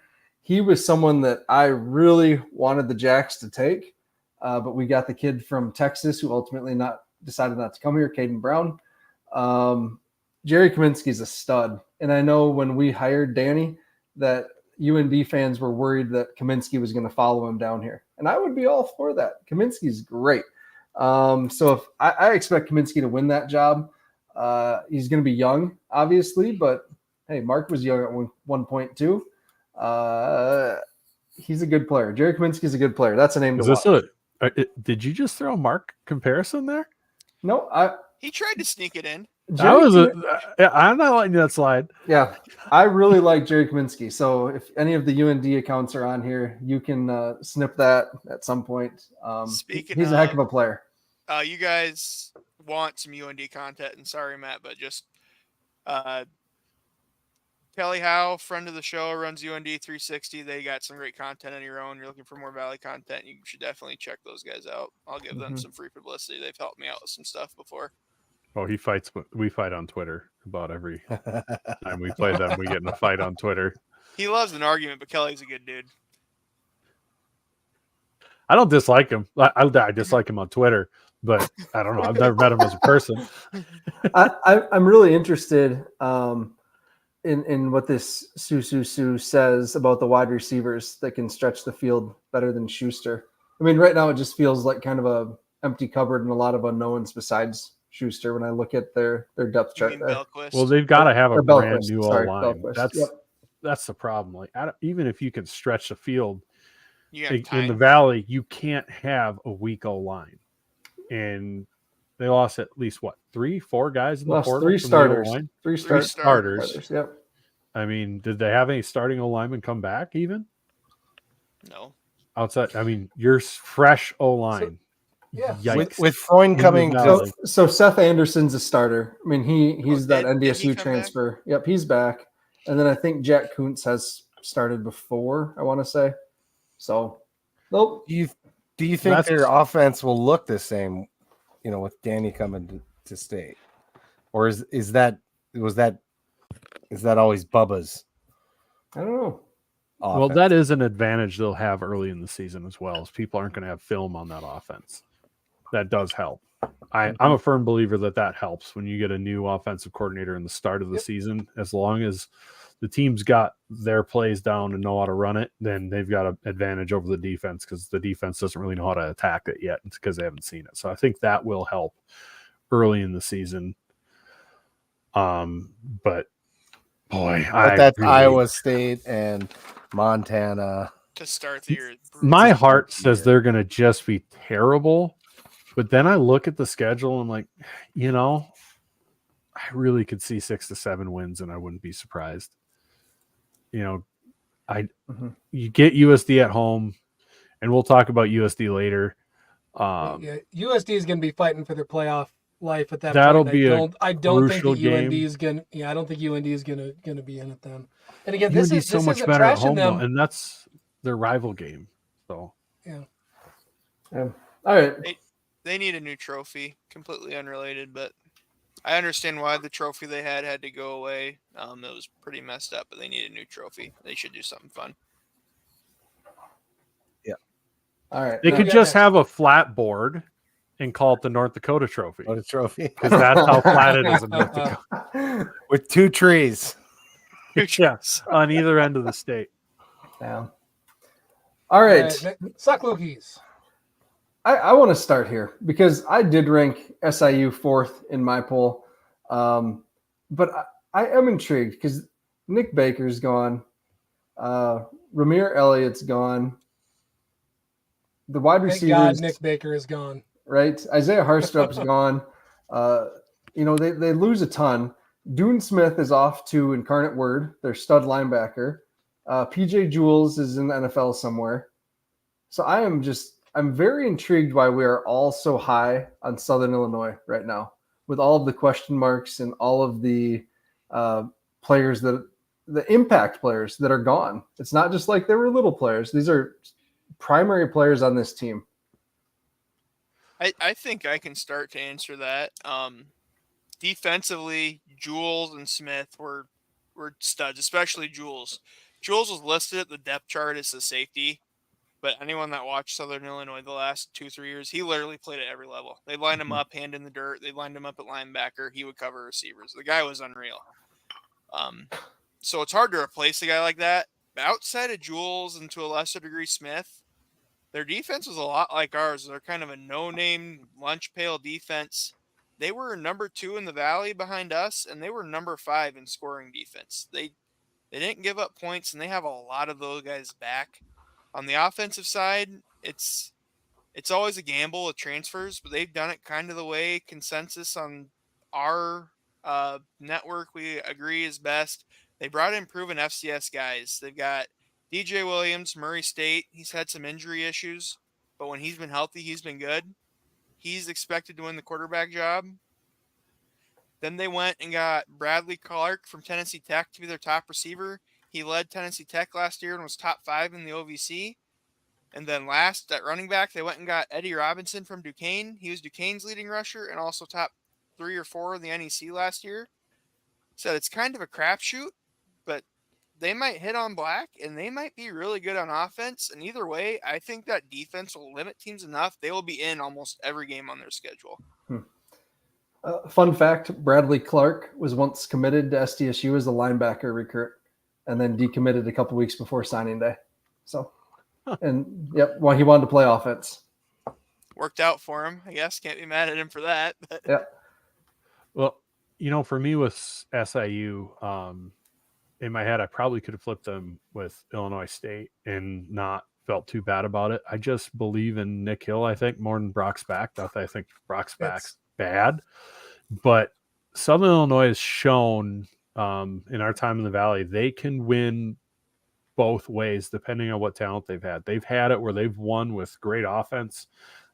Speaker 2: He was someone that I really wanted the Jacks to take. But we got the kid from Texas who ultimately decided not to come here, Caden Brown. Jerry Kaminsky's a stud. And I know when we hired Danny that UND fans were worried that Kaminsky was going to follow him down here. And I would be all for that. Kaminsky's great. So if I expect Kaminsky to win that job, he's going to be young, obviously, but hey, Mark was young at 1.2. He's a good player. Jerry Kaminsky's a good player. That's a name to watch.
Speaker 1: Did you just throw a Mark comparison there?
Speaker 2: No,
Speaker 4: he tried to sneak it in.
Speaker 1: I'm not letting that slide.
Speaker 2: Yeah, I really like Jerry Kaminsky. So if any of the UND accounts are on here, you can snip that at some point. He's a heck of a player.
Speaker 4: You guys want some UND content, and sorry, Matt, but just Kelly Howe, friend of the show, runs UND 360. They got some great content on your own. You're looking for more Valley content, you should definitely check those guys out. I'll give them some free publicity. They've helped me out with some stuff before.
Speaker 1: Oh, we fight on Twitter about every time we play them. We get in a fight on Twitter.
Speaker 4: He loves an argument, but Kelly's a good dude.
Speaker 1: I don't dislike him. I dislike him on Twitter, but I don't know. I've never met him as a person.
Speaker 2: I'm really interested in what this Su says about the wide receivers that can stretch the field better than Schuster. I mean, right now it just feels like kind of a empty cupboard and a lot of unknowns besides Schuster when I look at their depth chart there.
Speaker 1: Well, they've got to have a brand new O-line. that's the problem. Like, even if you can stretch the field
Speaker 4: You got
Speaker 1: in
Speaker 4: time.
Speaker 1: the Valley, you can't have a weak O line. And they lost at least what 3-4 guys in the
Speaker 2: Lost
Speaker 1: portal.
Speaker 2: 3
Speaker 1: from the O
Speaker 2: starters.
Speaker 1: line?
Speaker 2: 3
Speaker 4: Three
Speaker 1: starters.
Speaker 2: Yep.
Speaker 1: I mean, did they have any starting O linemen come back even
Speaker 4: No.
Speaker 1: outside? I mean, your fresh O line.
Speaker 5: yeah.
Speaker 1: Yikes.
Speaker 3: With Freund
Speaker 1: In the
Speaker 3: coming
Speaker 1: Valley.
Speaker 3: to
Speaker 2: So Seth Anderson's a starter. I mean, he's that
Speaker 4: did he
Speaker 2: NDSU
Speaker 4: come
Speaker 2: transfer. Yep, he's back. And then I think Jack Kuntz has started before, I want to say. So, nope.
Speaker 3: do you think
Speaker 1: That's-
Speaker 3: their offense will look the same, with Danny coming to state, or is that always Bubba's
Speaker 2: I don't know.
Speaker 1: Well,
Speaker 3: offense?
Speaker 1: that is an advantage they'll have early in the season as well, as people aren't going to have film on that offense. That does help. I'm a firm believer that helps when you get a new offensive coordinator in the start of the season. As long as the team's got their plays down and know how to run it, then they've got an advantage over the defense, because the defense doesn't really know how to attack it yet because they haven't seen it. So I think that will help early in the season. But boy,
Speaker 3: That's Iowa State and Montana.
Speaker 4: To start the year.
Speaker 1: My heart says they're going to just be terrible. But then I look at the schedule and like, I really could see 6 to 7 wins and I wouldn't be surprised. You get USD at home, and we'll talk about USD later.
Speaker 5: USD is going to be fighting for their playoff life at that
Speaker 1: That'll
Speaker 5: point.
Speaker 1: be
Speaker 5: I don't think
Speaker 1: crucial
Speaker 5: that UND
Speaker 1: game.
Speaker 5: is going. Yeah, I don't think UND is going to be in it then. And again,
Speaker 1: UND's
Speaker 5: this
Speaker 1: so much
Speaker 5: isn't
Speaker 1: better at
Speaker 5: trashing
Speaker 1: home
Speaker 5: them.
Speaker 1: though, and that's their rival game. So
Speaker 2: Yeah. All right.
Speaker 4: They need a new trophy. Completely unrelated, but I understand why the trophy they had to go away. It was pretty messed up, but they need a new trophy. They should do something fun.
Speaker 2: All right.
Speaker 1: they
Speaker 2: Now-
Speaker 1: could just have a flat board and call it the North Dakota Trophy,
Speaker 3: What a trophy
Speaker 1: because that's how flat it is in North Dakota.
Speaker 3: with 2 trees.
Speaker 1: Yes, on either end of the state.
Speaker 2: Yeah. All right.
Speaker 5: Suck Lokies.
Speaker 2: I want to start here because I did rank SIU 4th in my poll. But I am intrigued because Nick Baker's gone. Ramir Elliott's gone. The wide
Speaker 5: Thank
Speaker 2: receivers,
Speaker 5: God Nick Baker is gone.
Speaker 2: right? Isaiah Harstrup's gone. They lose a ton. Dune Smith is off to Incarnate Word, their stud linebacker. PJ Jules is in the NFL somewhere. So I'm very intrigued why we are all so high on Southern Illinois right now, with all of the question marks and all of the players the impact players that are gone. It's not just like they were little players. These are primary players on this team.
Speaker 4: I think I can start to answer that. Defensively, Jules and Smith were studs, especially Jules. Jules was listed at the depth chart as a safety, but anyone that watched Southern Illinois the last 2-3 years, he literally played at every level. They lined him up, hand in the dirt. They lined him up at linebacker. He would cover receivers. The guy was unreal. So it's hard to replace a guy like that. But outside of Jules and to a lesser degree Smith, their defense was a lot like ours. They're kind of a no-name lunch pail defense. They were number 2 in the Valley behind us, and they were number 5 in scoring defense. They didn't give up points, and they have a lot of those guys back. On the offensive side, it's always a gamble with transfers, but they've done it kind of the way consensus on our network we agree is best. They brought in proven FCS guys. They've got DJ Williams, Murray State. He's had some injury issues, but when he's been healthy, he's been good. He's expected to win the quarterback job. Then they went and got Bradley Clark from Tennessee Tech to be their top receiver. He led Tennessee Tech last year and was top 5 in the OVC. And then last at running back, they went and got Eddie Robinson from Duquesne. He was Duquesne's leading rusher and also top 3 or 4 in the NEC last year. So it's kind of a crapshoot, but they might hit on black and they might be really good on offense. And either way, I think that defense will limit teams enough. They will be in almost every game on their schedule.
Speaker 2: Fun fact, Bradley Clark was once committed to SDSU as a linebacker recruit and then decommitted a couple weeks before signing day. So, and yep, well, he wanted to play offense.
Speaker 4: Worked out for him, I guess. Can't be mad at him for that. But.
Speaker 2: Yeah.
Speaker 1: Well, for me with SIU, in my head, I probably could have flipped them with Illinois State and not felt too bad about it. I just believe in Nick Hill, I think, more than Brock's back. Not that I think Brock's back's bad, but Southern Illinois has shown in our time in the Valley, they can win both ways depending on what talent they've had. They've had it where they've won with great offense,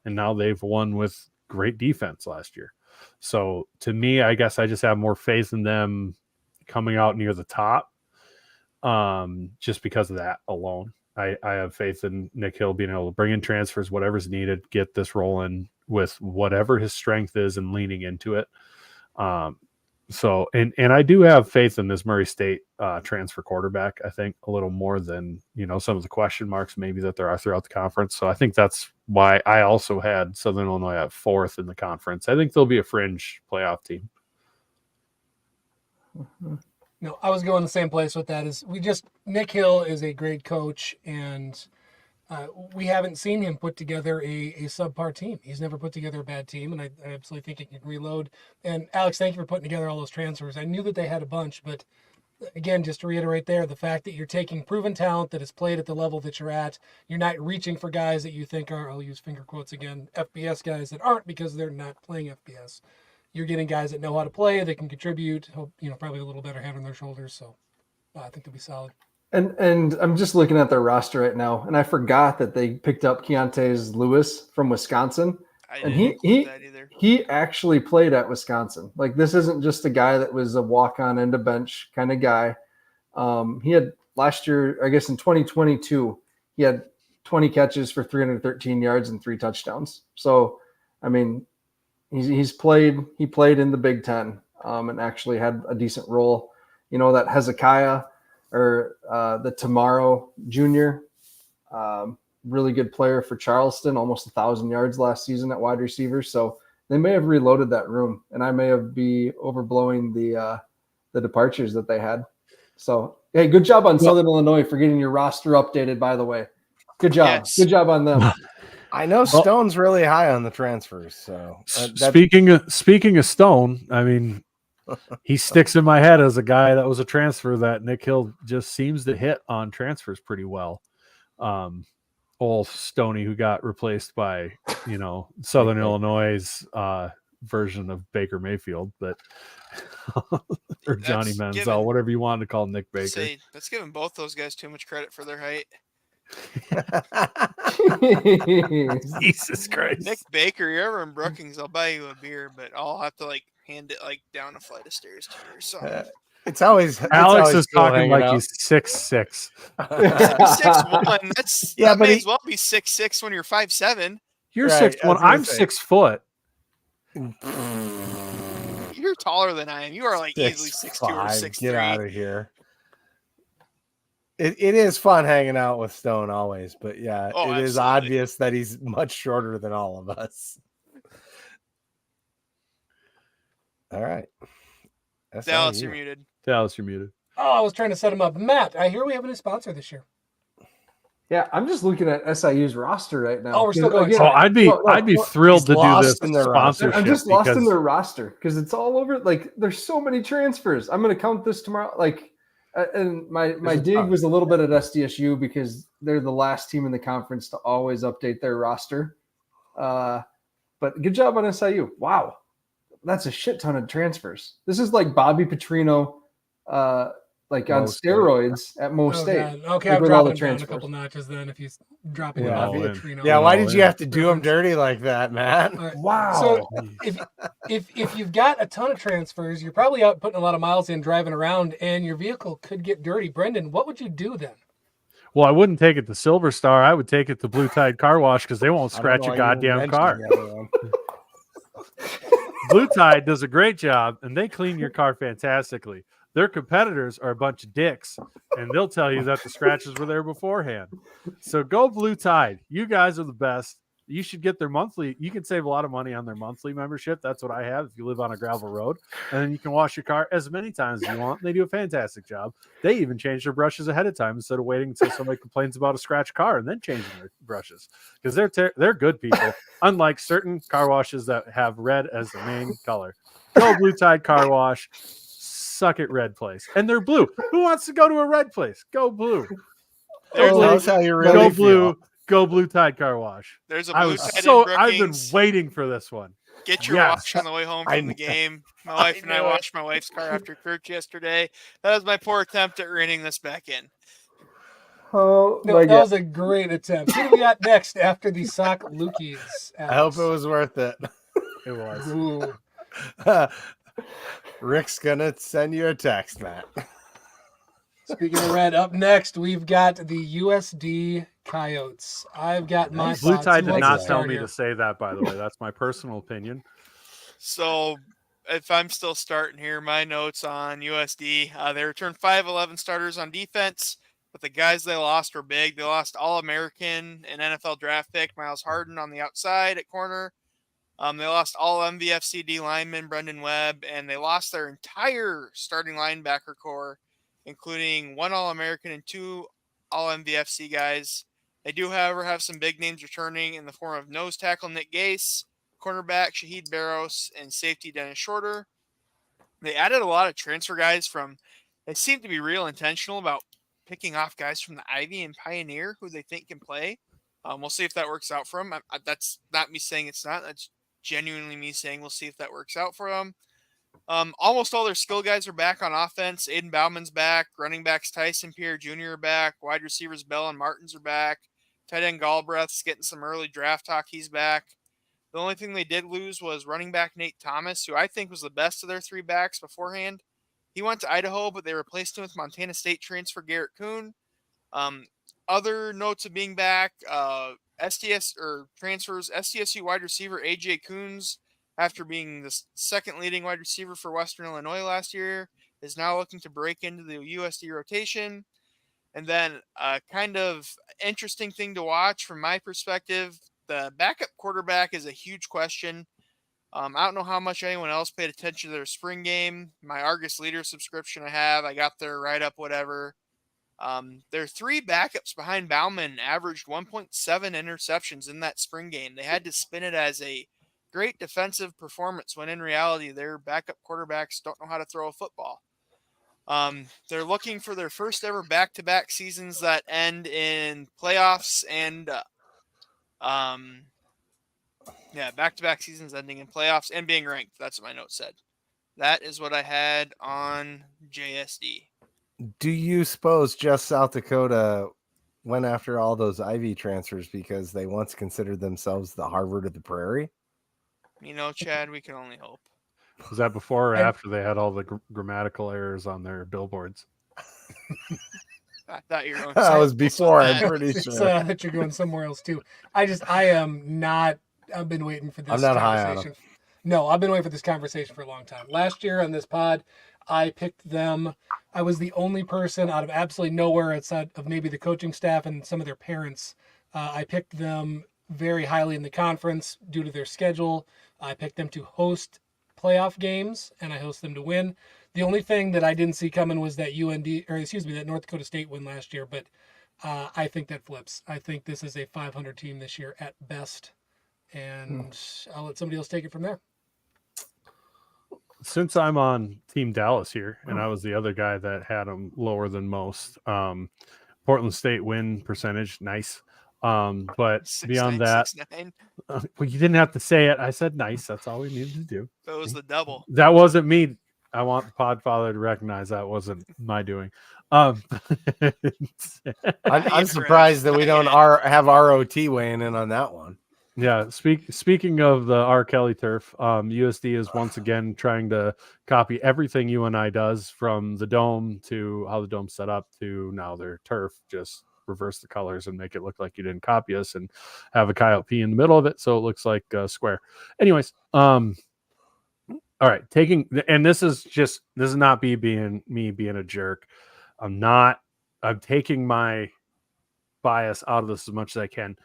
Speaker 1: and now they've won with great defense last year. So to me, I guess I just have more faith in them coming out near the top, just because of that alone. I have faith in Nick Hill being able to bring in transfers, whatever's needed, get this rolling with whatever his strength is and leaning into it. So I do have faith in this Murray State transfer quarterback, I think, a little more than, some of the question marks maybe that there are throughout the conference. So I think that's why I also had Southern Illinois at 4th in the conference. I think they'll be a fringe playoff team.
Speaker 5: No, I was going the same place with that. Nick Hill is a great coach, and we haven't seen him put together a subpar team. He's never put together a bad team, and I absolutely think he can reload. And Alex, thank you for putting together all those transfers. I knew that they had a bunch, but again, just to reiterate there, the fact that you're taking proven talent that has played at the level that you're at, you're not reaching for guys that you think are, I'll use finger quotes again, FBS guys that aren't because they're not playing FBS. You're getting guys that know how to play, they can contribute, probably a little better head on their shoulders. So I think they'll be solid.
Speaker 2: And I'm just looking at their roster right now, and I forgot that they picked up Keontae Lewis from Wisconsin.
Speaker 4: I didn't
Speaker 2: and
Speaker 4: that either.
Speaker 2: he actually played at Wisconsin. Like, this isn't just a guy that was a walk-on end of bench kind of guy. He had last year, I guess in 2022, he had 20 catches for 313 yards and 3 touchdowns. So, I mean, he played in the Big Ten and actually had a decent role. That Hezekiah or the Tamaro Jr., really good player for Charleston, almost 1,000 yards last season at wide receiver. So they may have reloaded that room, and I may have be overblowing the departures that they had. So, hey, good job on Southern Illinois for getting your roster updated, by the way. Good job.
Speaker 4: Yes.
Speaker 2: Good job on them.
Speaker 3: I know Stone's really high on the transfers. So
Speaker 1: speaking of Stone, I mean, he sticks in my head as a guy that was a transfer that Nick Hill just seems to hit on transfers pretty well. Old Stoney, who got replaced by, Southern Illinois' version of Baker Mayfield, but or Johnny Manziel, whatever you wanted to call Nick Baker.
Speaker 4: That's giving both those guys too much credit for their height.
Speaker 1: Jesus Christ.
Speaker 4: Nick Baker, you're ever in Brookings, I'll buy you a beer, but I'll have to hand it down a flight of stairs to you or something.
Speaker 1: Alex is talking like he's 6'6".
Speaker 4: 6'1". That may as well be 6'6" when you're 5'7".
Speaker 1: You're 6'1". I'm 6 foot.
Speaker 4: You're taller than I am. You are easily 6'2" or 6'3".
Speaker 3: Get out of here. It is fun hanging out with Stone always, but yeah, it is obvious that he's much shorter than all of us. All right.
Speaker 4: Dallas, you're muted.
Speaker 1: Dallas, you're muted.
Speaker 5: Oh, I was trying to set him up. Matt, I hear we have a new sponsor this year.
Speaker 2: Yeah, I'm just looking at SIU's roster right now.
Speaker 5: Oh, we're still going.
Speaker 1: I'd be thrilled to do this sponsorship.
Speaker 2: I'm just lost in their roster because it's all over. There's so many transfers. I'm going to count this tomorrow. And my dig was a little bit at SDSU because they're the last team in the conference to always update their roster. But good job on SIU. Wow. That's a shit ton of transfers. This is like Bobby Petrino, on steroids at Mo State.
Speaker 5: God. Okay, I'm dropping him down a couple notches then if he's dropping Bobby Petrino.
Speaker 3: Yeah, why did you have to do him dirty like that, Matt?
Speaker 5: Right.
Speaker 2: Wow.
Speaker 5: So if you've got a ton of transfers, you're probably out putting a lot of miles in, driving around, and your vehicle could get dirty. Brendan, what would you do then?
Speaker 1: Well, I wouldn't take it to Silver Star. I would take it to Blue Tide Car Wash because they won't scratch your goddamn car. Blue Tide does a great job, and they clean your car fantastically. Their competitors are a bunch of dicks, and they'll tell you that the scratches were there beforehand. So go Blue Tide. You guys are the best. You should get their monthly. You can save a lot of money on their monthly membership. That's what I have if you live on a gravel road. And then you can wash your car as many times as you want. They do a fantastic job. They even change their brushes ahead of time instead of waiting until somebody complains about a scratch car and then changing their brushes because they're good people, unlike certain car washes that have red as the main color. Go Blue Tide Car Wash. suck at red place, and they're blue. Who wants to go to a red place? Go blue.
Speaker 4: There's
Speaker 3: Tell
Speaker 4: a,
Speaker 3: us how you really
Speaker 1: Go
Speaker 3: feel.
Speaker 1: blue. Go blue Tide Car Wash.
Speaker 4: there's a
Speaker 1: I
Speaker 4: blue
Speaker 1: was
Speaker 4: Tide
Speaker 1: so
Speaker 4: in
Speaker 1: I've been
Speaker 4: Brookings.
Speaker 1: waiting for this one.
Speaker 4: Get your
Speaker 1: Yes.
Speaker 4: wash on the way home
Speaker 3: I
Speaker 4: from the
Speaker 3: kn-
Speaker 4: game. My wife and I
Speaker 3: knew it.
Speaker 4: washed my wife's car after church yesterday. That was my poor attempt at reining this back in.
Speaker 2: Oh
Speaker 5: No,
Speaker 2: my
Speaker 5: that
Speaker 2: God.
Speaker 5: was a great attempt. Who do we got next after the sock lookies?
Speaker 3: I hope it was worth it.
Speaker 1: It was.
Speaker 5: Ooh.
Speaker 3: Rick's gonna send you a text, Matt.
Speaker 5: Speaking of red, up next we've got the USD Coyotes. I've got my
Speaker 1: Blue
Speaker 5: thoughts.
Speaker 1: Tide
Speaker 5: Who
Speaker 1: did
Speaker 5: wants
Speaker 1: not
Speaker 5: to
Speaker 1: tell
Speaker 5: start
Speaker 1: me
Speaker 5: here?
Speaker 1: to say that, by the way. That's my personal opinion.
Speaker 4: So if I'm still starting here, my notes on USD, they returned 5-11 starters on defense, but the guys they lost were big. They lost All-American and NFL draft pick Miles Harden on the outside at corner. They lost all MVFC D lineman Brendan Webb, and they lost their entire starting linebacker core, including one All-American and two All-MVFC guys. They do, however, have some big names returning in the form of nose tackle Nick Gase, cornerback Shaheed Barros, and safety Dennis Shorter. They added a lot of transfer guys they seem to be real intentional about picking off guys from the Ivy and Pioneer who they think can play. We'll see if that works out for them. That's not me saying it's not. That's genuinely me saying we'll see if that works out for them. Almost all their skill guys are back on offense. Aiden Bauman's back. Running backs Tyson Pierre Jr. are back. Wide receivers Bell and Martins are back. Tight end Galbraith's getting some early draft talk. He's back. The only thing they did lose was running back Nate Thomas, who I think was the best of their three backs beforehand. He went to Idaho, but they replaced him with Montana State transfer Garrett Kuhn. Other notes of being back, transfers, SDSU wide receiver AJ Coons, after being the second leading wide receiver for Western Illinois last year, is now looking to break into the USD rotation. And then a kind of interesting thing to watch from my perspective, the backup quarterback is a huge question. I don't know how much anyone else paid attention to their spring game. My Argus Leader subscription I got their write-up, whatever. Their three backups behind Bauman averaged 1.7 interceptions in that spring game. They had to spin it as a great defensive performance when in reality their backup quarterbacks don't know how to throw a football. They're looking for their first ever back-to-back seasons that end in playoffs and back-to-back seasons ending in playoffs and being ranked. That's what my note said. That is what I had on JSD.
Speaker 3: Do you suppose just South Dakota went after all those Ivy transfers because they once considered themselves the Harvard of the Prairie?
Speaker 4: Chad, we can only hope.
Speaker 1: Was that before or after they had all the grammatical errors on their billboards?
Speaker 4: I thought you were going
Speaker 3: That was before,
Speaker 4: that.
Speaker 3: I'm pretty
Speaker 5: It's,
Speaker 3: sure.
Speaker 5: that you're going somewhere else too. I am not. I've been waiting for this.
Speaker 3: I'm not high on
Speaker 5: conversation. No, I've been waiting for this conversation for a long time. Last year on this pod, I picked them. I was the only person out of absolutely nowhere outside of maybe the coaching staff and some of their parents. I picked them very highly in the conference due to their schedule. I picked them to host playoff games, and I host them to win. The only thing that I didn't see coming was that that North Dakota State win last year, but I think that flips. I think this is a 500 team this year at best, and I'll let somebody else take it from there.
Speaker 1: Since I'm on Team Dallas here, and I was the other guy that had them lower than most, Portland State win percentage, nice. But
Speaker 4: 6'9",
Speaker 1: beyond that,
Speaker 4: 6'9".
Speaker 1: well, you didn't have to say it. I said nice. That's all we needed to do.
Speaker 4: That was the double.
Speaker 1: That wasn't me. I want the Podfather to recognize that wasn't my doing.
Speaker 3: I'm surprised that we don't have ROT weighing in on that one.
Speaker 1: Yeah, speaking of the R. Kelly turf, USD is once again trying to copy everything UNI does, from the dome to how the dome's set up to now their turf. Just reverse the colors and make it look like you didn't copy us, and have a coyote P in the middle of it so it looks like a square. Anyways, all right, this is not me being a jerk. I'm taking my bias out of this as much as I can.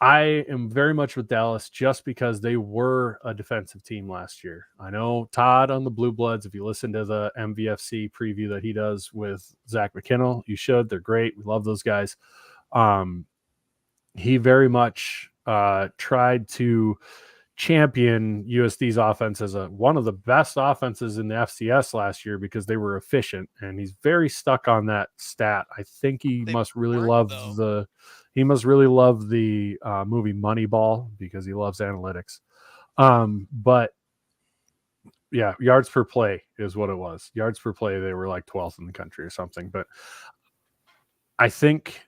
Speaker 1: I am very much with Dallas just because they were a defensive team last year. I know Todd on the Blue Bloods, if you listen to the MVFC preview that he does with Zach McKinnell, you should. They're great. We love those guys. He very much tried to champion USD's offense as one of the best offenses in the FCS last year because they were efficient, and he's very stuck on that stat. I think he must really love the movie Moneyball because he loves analytics. But yeah, yards per play is what it was. Yards per play, they were like 12th in the country or something. But I think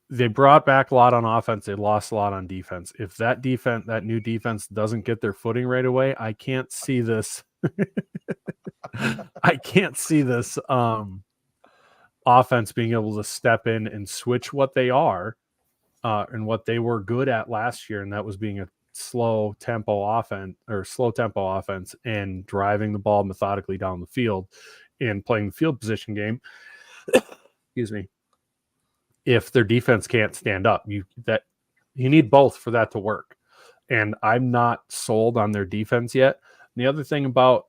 Speaker 1: they brought back a lot on offense. They lost a lot on defense. If that new defense doesn't get their footing right away, I can't see this. I can't see this offense being able to step in and switch what they are and what they were good at last year, and that was being a slow tempo offense and driving the ball methodically down the field and playing the field position game. Excuse me. If their defense can't stand up, you need both for that to work. And I'm not sold on their defense yet. And the other thing about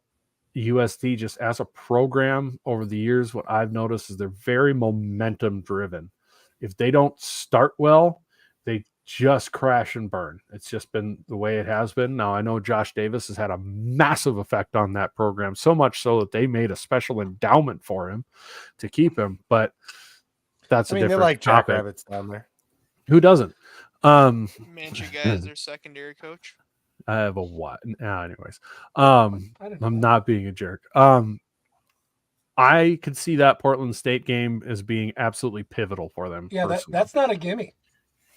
Speaker 1: USD, just as a program over the years, what I've noticed is they're very momentum driven. If they don't start well, they just crash and burn. It's just been the way it has been. Now, I know Josh Davis has had a massive effect on that program, so much so that they made a special endowment for him to keep him. But that's a different
Speaker 3: they're like
Speaker 1: topic.
Speaker 3: jackrabbits down there.
Speaker 1: Who doesn't?
Speaker 4: Manchu guy is their secondary coach.
Speaker 1: I have a what? Anyways, I'm not being a jerk. I could see that Portland State game as being absolutely pivotal for them.
Speaker 5: Yeah, that's not a gimme.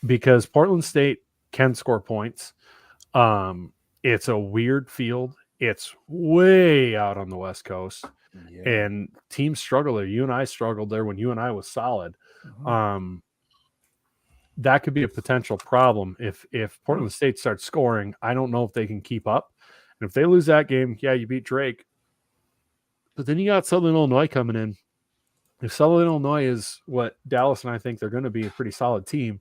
Speaker 1: Because Portland State can score points. It's a weird field. It's way out on the West Coast. Yeah. And teams struggle there. You and I struggled there when you and I was solid. Mm-hmm. That could be a potential problem if Portland State starts scoring. I don't know if they can keep up. And if they lose that game, yeah, you beat Drake. But then you got Southern Illinois coming in. If Southern Illinois is what Dallas and I think they're going to be, a pretty solid team,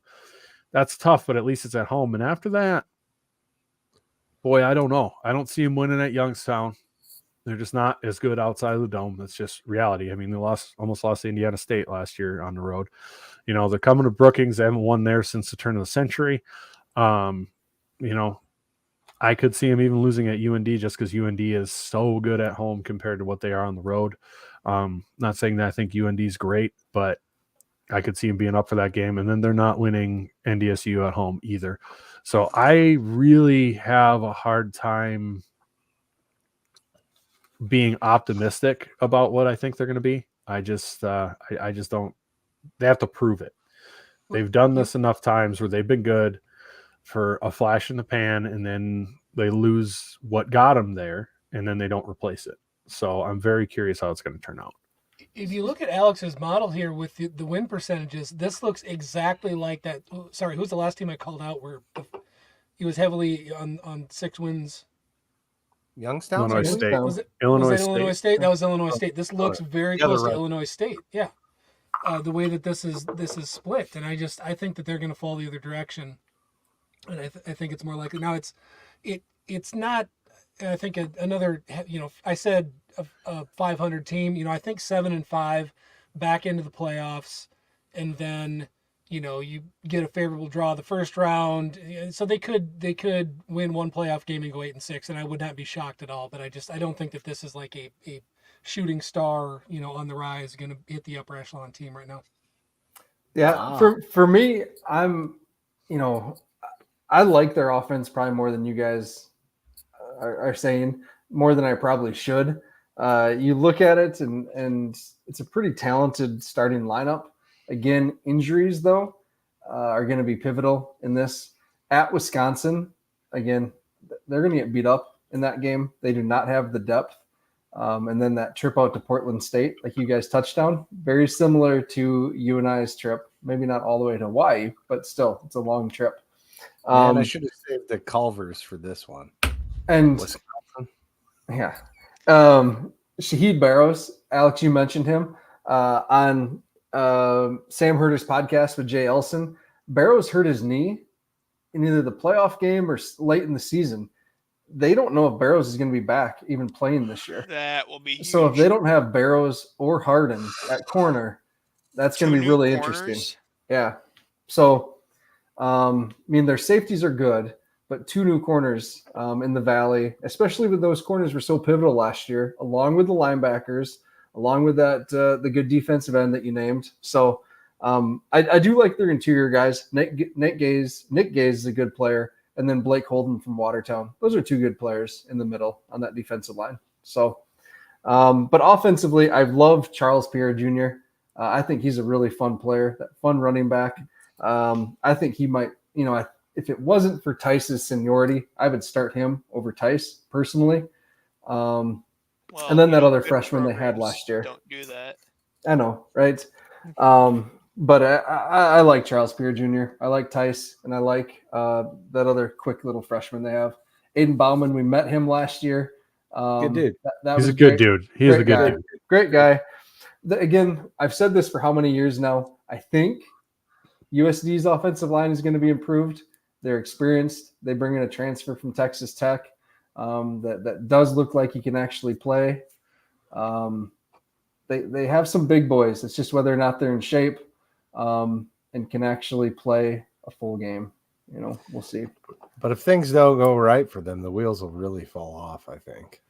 Speaker 1: that's tough, but at least it's at home. And after that, boy, I don't know. I don't see them winning at Youngstown. They're just not as good outside of the dome. That's just reality. I mean, they almost lost to Indiana State last year on the road. You know, they're coming to Brookings. They haven't won there since the turn of the century. You know, I could see them even losing at UND just because UND is so good at home compared to what they are on the road. Not saying that I think UND is great, but I could see them being up for that game. And then they're not winning NDSU at home either. So I really have a hard time being optimistic about what I think they're going to be. I just don't. They have to prove it. They've done this enough times where they've been good for a flash in the pan, and then they lose what got them there, and then they don't replace it. So I'm very curious how it's going to turn out.
Speaker 5: If you look at Alex's model here with the win percentages, this looks exactly like that. Sorry, who's the last team I called out where he was heavily on 6 wins?
Speaker 3: Youngstown?
Speaker 1: Illinois State.
Speaker 5: Illinois State? That was Illinois State. This looks very close to Illinois State. Yeah. The way that this is split. And I think that they're going to fall the other direction. And I think it's more likely. Now it's not, I think another, I said a 500 team, I think 7-5 back into the playoffs. And then, you get a favorable draw the first round. So they could win one playoff game and go 8-6. And I would not be shocked at all. But I don't think that this is like a shooting star, on the rise, going to hit the upper echelon team right now.
Speaker 2: Yeah. For me, I'm, I like their offense probably more than you guys are saying, more than I probably should. You look at it and it's a pretty talented starting lineup. Again, injuries though are going to be pivotal in this. At Wisconsin, again, they're going to get beat up in that game. They do not have the depth. And then that trip out to Portland State, like you guys touched on, very similar to you and I's trip. Maybe not all the way to Hawaii, but still, it's a long trip.
Speaker 3: I should have saved the Culvers for this one.
Speaker 2: And
Speaker 3: Wisconsin.
Speaker 2: Yeah. Shaheed Barrows, Alex, you mentioned him on Sam Herder's podcast with Jay Elson. Barrows hurt his knee in either the playoff game or late in the season. They don't know if Barrows is going to be back even playing this year.
Speaker 4: That will be huge.
Speaker 2: So if they don't have Barrows or Harden at corner, that's going to be really
Speaker 4: corners.
Speaker 2: interesting. Yeah. So, their safeties are good, but 2 new corners in the Valley, especially with those corners were so pivotal last year, along with the linebackers, along with that the good defensive end that you named. So I do like their interior guys. Nick Gaze is a good player, and then Blake Holden from Watertown. Those are 2 good players in the middle on that defensive line. So, but offensively, I've loved Charles Pierre Jr. I think he's a really fun player, that fun running back. I think he might, if it wasn't for Tice's seniority, I would start him over Tice personally. And then that other freshman they had last year.
Speaker 4: Don't do that.
Speaker 2: I know, right? But I like Charles Pierre Jr. I like Tice, and I like that other quick little freshman they have. Aiden Bauman, we met him last year.
Speaker 3: Good dude.
Speaker 1: He's a good dude. He is a good dude.
Speaker 2: Great guy. Again, I've said this for how many years now? I think USD's offensive line is going to be improved. They're experienced. They bring in a transfer from Texas Tech that does look like he can actually play. They have some big boys. It's just whether or not they're in shape and can actually play a full game. We'll see.
Speaker 3: But if things don't go right for them, the wheels will really fall off, I think.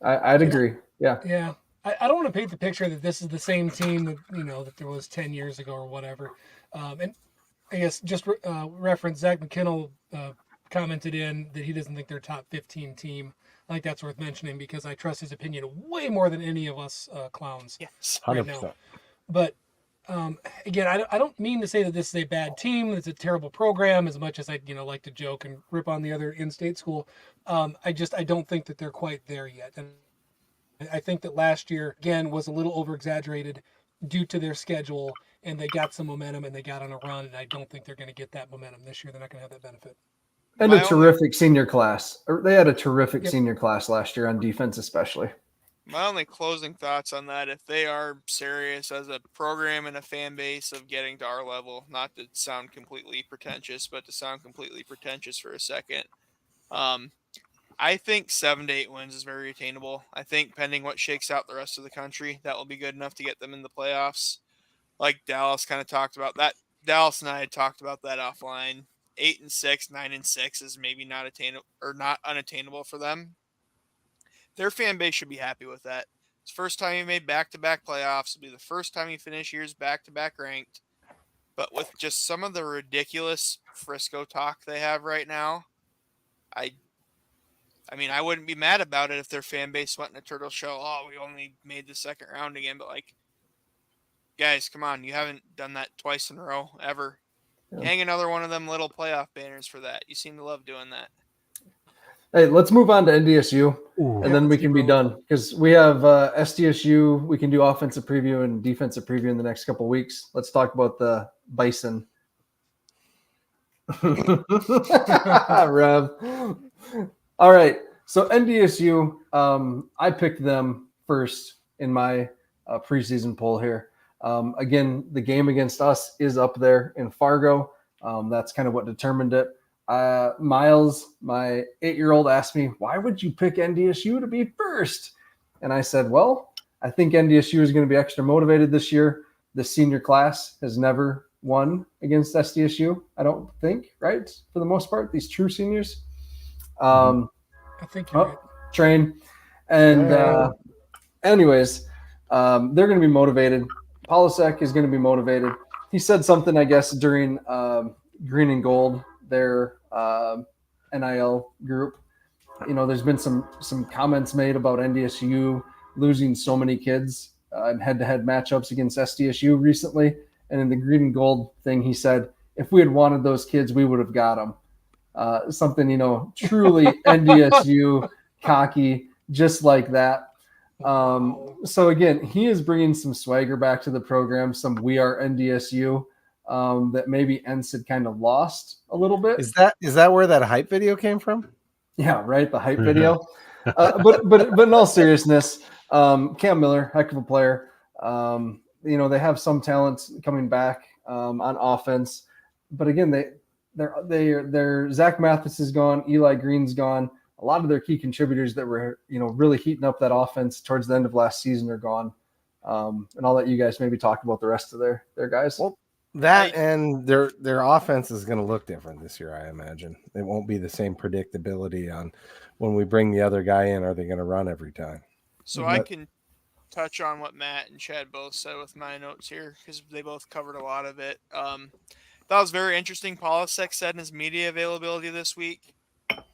Speaker 2: I'd agree. Yeah.
Speaker 5: Yeah. I don't want to paint the picture that this is the same team that, that there was 10 years ago or whatever. And I guess just reference Zach McKinnell commented in that he doesn't think they're a top 15 team. I think that's worth mentioning because I trust his opinion way more than any of us clowns.
Speaker 4: Yes,
Speaker 5: right now. But again, I don't mean to say that this is a bad team. It's a terrible program as much as I like to joke and rip on the other in-state school. I don't think that they're quite there yet. And I think that last year, again, was a little over-exaggerated due to their schedule, and they got some momentum, and they got on a run, and I don't think they're going to get that momentum this year. They're not going to have that benefit.
Speaker 2: And a terrific senior class. They had a terrific senior class last year on defense especially.
Speaker 4: My only closing thoughts on that, if they are serious as a program and a fan base of getting to our level, not to sound completely pretentious, but to sound completely pretentious for a second, I think 7 to 8 wins is very attainable. I think pending what shakes out the rest of the country, that will be good enough to get them in the playoffs. Like Dallas kind of talked about that. Dallas and I had talked about that offline. 8-6, 9-6 is maybe not attainable or not unattainable for them. Their fan base should be happy with that. It's the first time he made back-to-back playoffs. It'll be the first time he finished years back-to-back ranked. But with just some of the ridiculous Frisco talk they have right now, I mean, I wouldn't be mad about it if their fan base went in a turtle show. Oh, we only made the second round again. But, guys, come on. You haven't done that twice in a row, ever. Yeah. Hang another one of them little playoff banners for that. You seem to love doing that.
Speaker 2: Hey, let's move on to NDSU, and then we can be done. Because we have SDSU. We can do offensive preview and defensive preview in the next couple of weeks. Let's talk about the Bison. Rev. All right, so NDSU, I picked them first in my preseason poll here. Again, the game against us is up there in Fargo. That's kind of what determined it. Miles, my 8-year-old, asked me, why would you pick NDSU to be first? And I said, well, I think NDSU is going to be extra motivated this year. The senior class has never won against SDSU, I don't think, right? For the most part, these true seniors.
Speaker 5: I think you're right.
Speaker 2: Train. And anyways, they're going to be motivated. Polisek is going to be motivated. He said something, I guess, during Green and Gold, their NIL group. There's been some comments made about NDSU losing so many kids in head-to-head matchups against SDSU recently. And in the Green and Gold thing, he said, if we had wanted those kids, we would have got them. Something, truly NDSU cocky, just like that. So again, he is bringing some swagger back to the program, some we are NDSU that maybe Ents had kind of lost a little bit.
Speaker 3: Is that where that hype video came from?
Speaker 2: Yeah, right. The hype video. But in all seriousness, Cam Miller, heck of a player. They have some talent coming back on offense, but again, they're Zach Mathis is gone, Eli Green's gone. A lot of their key contributors that were, really heating up that offense towards the end of last season are gone. And I'll let you guys maybe talk about the rest of their guys.
Speaker 3: Well, That and their offense is going to look different this year, I imagine. It won't be the same predictability on when we bring the other guy in. Are they going to run every time?
Speaker 4: So I can touch on what Matt and Chad both said with my notes here because they both covered a lot of it. That was very interesting. Polisek said in his media availability this week,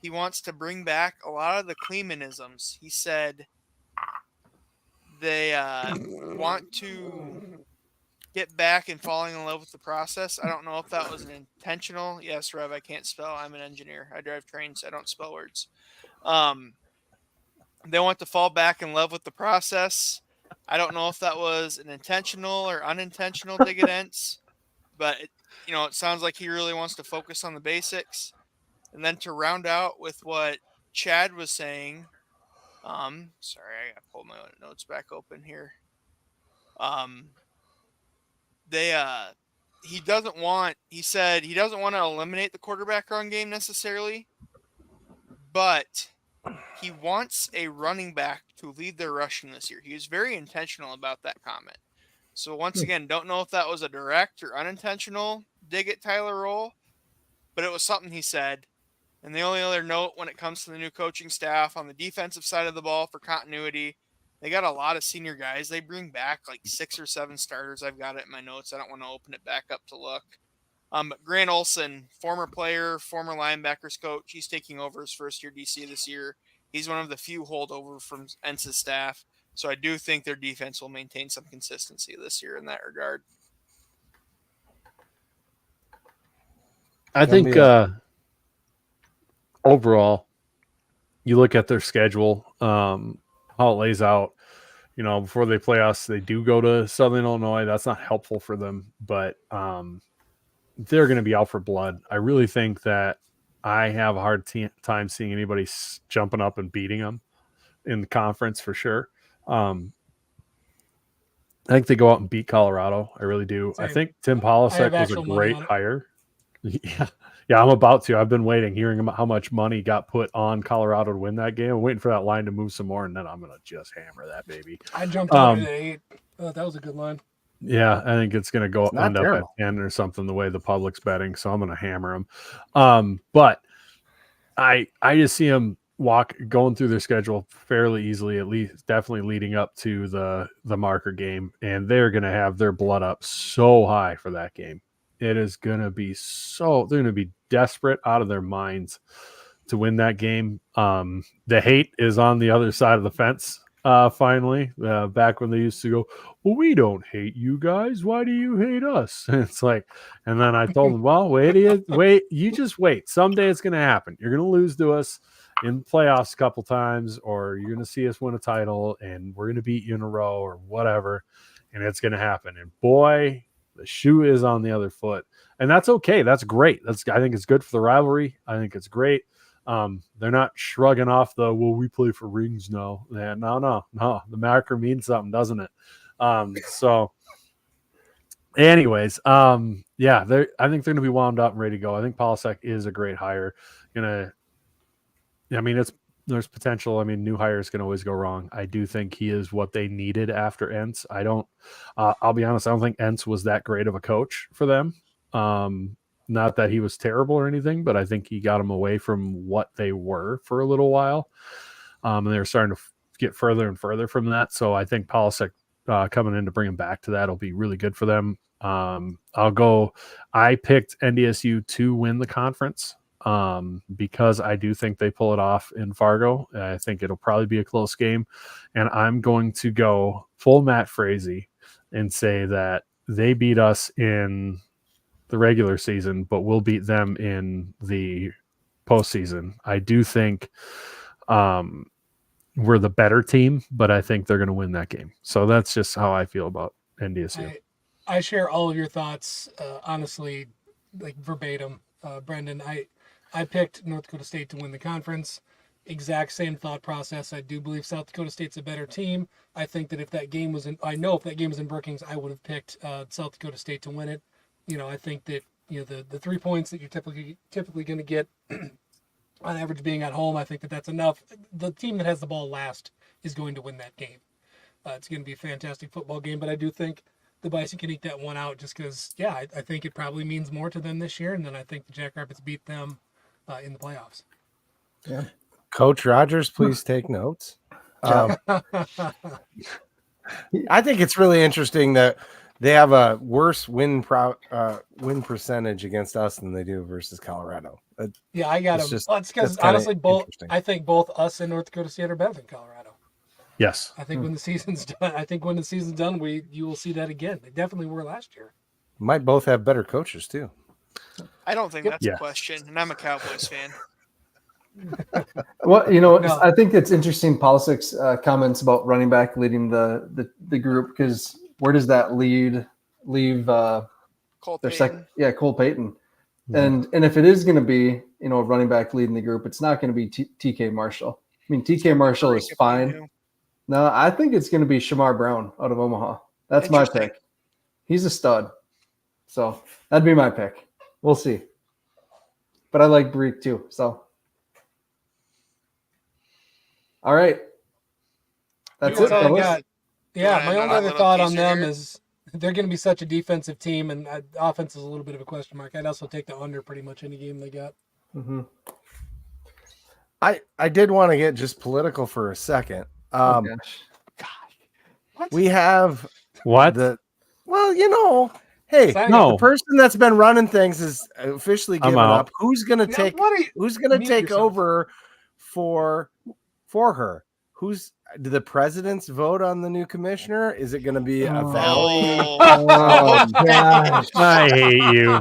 Speaker 4: he wants to bring back a lot of the Kleemanisms. He said they want to get back and falling in love with the process. I don't know if that was an intentional. Yes, Rev, I can't spell. I'm an engineer. I drive trains. I don't spell words. They want to fall back in love with the process. I don't know if that was an intentional or unintentional dig at Entz, but it sounds like he really wants to focus on the basics. And then to round out with what Chad was saying, sorry, I got to pull my notes back open here. He said he doesn't want to eliminate the quarterback run game necessarily, but he wants a running back to lead their rushing this year. He was very intentional about that comment. So once again, don't know if that was a direct or unintentional dig at Tyler Roll, but it was something he said. And the only other note when it comes to the new coaching staff on the defensive side of the ball for continuity, they got a lot of senior guys. They bring back like 6 or 7 starters. I've got it in my notes. I don't want to open it back up to look. But Grant Olson, former player, former linebackers coach, he's taking over his first year DC this year. He's one of the few holdover from Entz's staff. So I do think their defense will maintain some consistency this year in that regard.
Speaker 1: I think overall, you look at their schedule, how it lays out. Before they play us, they do go to Southern Illinois. That's not helpful for them, but they're going to be out for blood. I really think that I have a hard time seeing anybody jumping up and beating them in the conference for sure. I think they go out and beat Colorado. I really do.
Speaker 5: Same.
Speaker 1: I think Tim Polisek was a great hire. Yeah, I'm about to. I've been waiting, hearing about how much money got put on Colorado to win that game. I'm waiting for that line to move some more, and then I'm going to just hammer that baby.
Speaker 5: I jumped on it at 8. That was a good line.
Speaker 1: Yeah, I think it's going to end up at 10 or something the way the public's betting, so I'm going to hammer them. But I just see them going through their schedule fairly easily, at least definitely leading up to the marker game, and they're going to have their blood up so high for that game. It is going to be they're going to be desperate out of their minds to win that game. The hate is on the other side of the fence. Finally, back when they used to go, well, we don't hate you guys. Why do you hate us? And it's like, and then I told them, well, you just wait. Someday it's going to happen. You're going to lose to us in playoffs a couple times, or you're going to see us win a title and we're going to beat you in a row or whatever. And it's going to happen. And boy, the shoe is on the other foot, and that's okay. That's great. I think it's good for the rivalry. I think it's great. They're not shrugging off we play for rings now. Yeah, no. The marker means something, doesn't it? So anyways, I think they're going to be wound up and ready to go. I think Polisek is a great hire. There's potential. New hires can always go wrong. I do think he is what they needed after Entz. I'll be honest, I don't think Entz was that great of a coach for them. Not that he was terrible or anything, but I think he got them away from what they were for a little while. And they were starting to get further and further from that. So I think Polisek coming in to bring him back to that will be really good for them. I picked NDSU to win the conference. Because I do think they pull it off in Fargo. I think it'll probably be a close game. And I'm going to go full Matt Frazee and say that they beat us in the regular season, but we'll beat them in the postseason. I do think we're the better team, but I think they're going to win that game. So that's just how I feel about NDSU.
Speaker 5: I share all of your thoughts, honestly, like verbatim. Brendan, I picked North Dakota State to win the conference. Exact same thought process. I do believe South Dakota State's a better team. I think that if that game was in Brookings, I would have picked South Dakota State to win it. I think that the 3 points that you're typically going to get on average being at home, I think that's enough. The team that has the ball last is going to win that game. It's going to be a fantastic football game, but I do think the Bison can eke that one out just because, I think it probably means more to them this year. And then I think the Jackrabbits beat them in the playoffs.
Speaker 2: Yeah.
Speaker 3: Coach Rogers, please take notes. I think it's really interesting that they have a worse win percentage against us than they do versus Colorado.
Speaker 5: Yeah, I got
Speaker 3: It's
Speaker 5: them.
Speaker 3: just-
Speaker 5: Well, it's because
Speaker 3: that's kinda
Speaker 5: honestly,
Speaker 3: interesting.
Speaker 5: I think both us and North Dakota State are better than Colorado.
Speaker 1: Yes.
Speaker 5: I think when the season's done, you will see that again. They definitely were last year.
Speaker 3: Might both have better coaches too.
Speaker 4: I don't think that's
Speaker 1: Yes.
Speaker 4: a question, and I'm a Cowboys fan.
Speaker 2: Well,
Speaker 5: No.
Speaker 2: I think it's interesting. Politics comments about running back leading the group, because where does that leave
Speaker 4: Cole
Speaker 2: their
Speaker 4: Payton.
Speaker 2: second? Yeah, Cole Payton.
Speaker 1: Mhm.
Speaker 2: And if it is going to be a running back leading the group, it's not going to be TK Marshall. I mean, TK Marshall is fine. No, I think it's going to be Shamar Brown out of Omaha. That's my
Speaker 4: Interesting.
Speaker 2: pick. He's a stud. So that'd be my pick. We'll see. But I like Breek too. So, all right. That's it.
Speaker 5: That's all I
Speaker 2: fellas.
Speaker 5: got. Yeah,
Speaker 4: Yeah,
Speaker 5: my only
Speaker 4: no,
Speaker 5: other
Speaker 4: little
Speaker 5: thought on
Speaker 4: teaser
Speaker 5: them
Speaker 4: here.
Speaker 5: is they're going to be such a defensive team, and offense is a little bit of a question mark. I'd also take the under pretty much any game they got.
Speaker 2: Mhm.
Speaker 3: I did want to get just political for a second.
Speaker 2: Oh, gosh.
Speaker 3: We have
Speaker 1: What?
Speaker 3: hey,
Speaker 5: Signing
Speaker 1: No.
Speaker 3: the person that's been running things is officially
Speaker 1: I'm
Speaker 3: given
Speaker 1: out.
Speaker 3: up. Who's gonna
Speaker 5: Yeah,
Speaker 3: take
Speaker 5: what are you-
Speaker 3: who's gonna
Speaker 5: mute
Speaker 3: take
Speaker 5: yourself.
Speaker 3: over for her? Do the presidents vote on the new commissioner? Is it gonna be a valley?
Speaker 2: Oh, gosh.
Speaker 1: I hate you.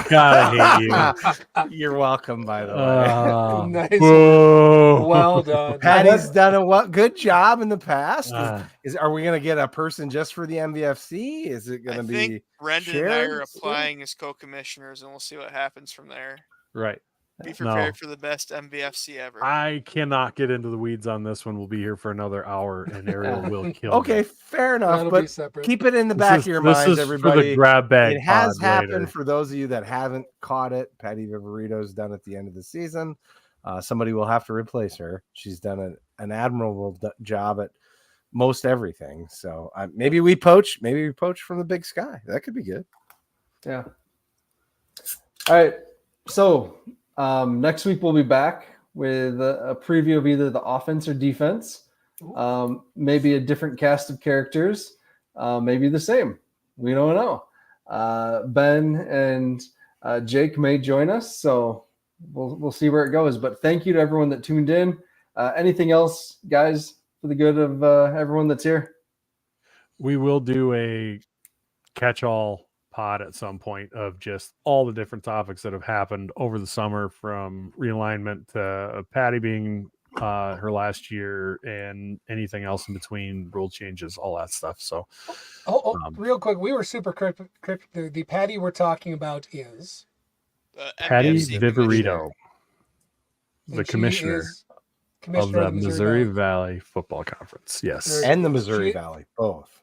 Speaker 1: God, I hate you.
Speaker 3: You're welcome, by the way.
Speaker 5: Nice.
Speaker 1: Whoa.
Speaker 5: Well done.
Speaker 3: Patty's done a good job in the past.
Speaker 1: Ah.
Speaker 3: Are we gonna get a person just for the MVFC? Is it
Speaker 4: I
Speaker 3: gonna
Speaker 4: think
Speaker 3: be
Speaker 4: Brendan and I are
Speaker 3: shared?
Speaker 4: applying as co-commissioners, and we'll see what happens from there.
Speaker 1: Right.
Speaker 4: Be
Speaker 1: No.
Speaker 4: prepared for the best MVFC ever.
Speaker 1: I cannot get into the weeds on this one. We'll be here for another hour, and Ariel will kill
Speaker 3: Okay,
Speaker 1: me.
Speaker 3: fair enough,
Speaker 5: That'll be
Speaker 3: but
Speaker 5: separate.
Speaker 3: keep it in the
Speaker 1: This
Speaker 3: back
Speaker 1: is-
Speaker 3: of your
Speaker 1: this
Speaker 3: minds,
Speaker 1: is
Speaker 3: everybody.
Speaker 1: for the grab bag.
Speaker 3: It has
Speaker 1: pod
Speaker 3: happened
Speaker 1: later.
Speaker 3: for those of you that haven't caught it. Patty Viverito's done at the end of the season. Somebody will have to replace her. She's done an admirable job at most everything. So maybe we poach from the Big Sky. That could be good.
Speaker 2: Yeah. All right. So next week we'll be back with a preview of either the offense or defense. Maybe a different cast of characters. Maybe the same. We don't know. Ben and Jake may join us, so we'll see where it goes. But thank you to everyone that tuned in. Anything else, guys, for the good of everyone that's here?
Speaker 1: We will do a catch-all pod at some point of just all the different topics that have happened over the summer, from realignment to Patty being her last year and anything else in between, rule changes, all that stuff. So
Speaker 5: Real quick, we were super cryptic. The Patty we're talking about is
Speaker 1: Patty
Speaker 4: MVFC
Speaker 1: Viverito,
Speaker 5: and
Speaker 1: the
Speaker 5: she
Speaker 1: commissioner
Speaker 5: is
Speaker 1: of
Speaker 5: commissioner
Speaker 1: the Missouri Valley Football Conference. Yes.
Speaker 5: Very
Speaker 3: And the Missouri
Speaker 5: She-
Speaker 3: Valley, both.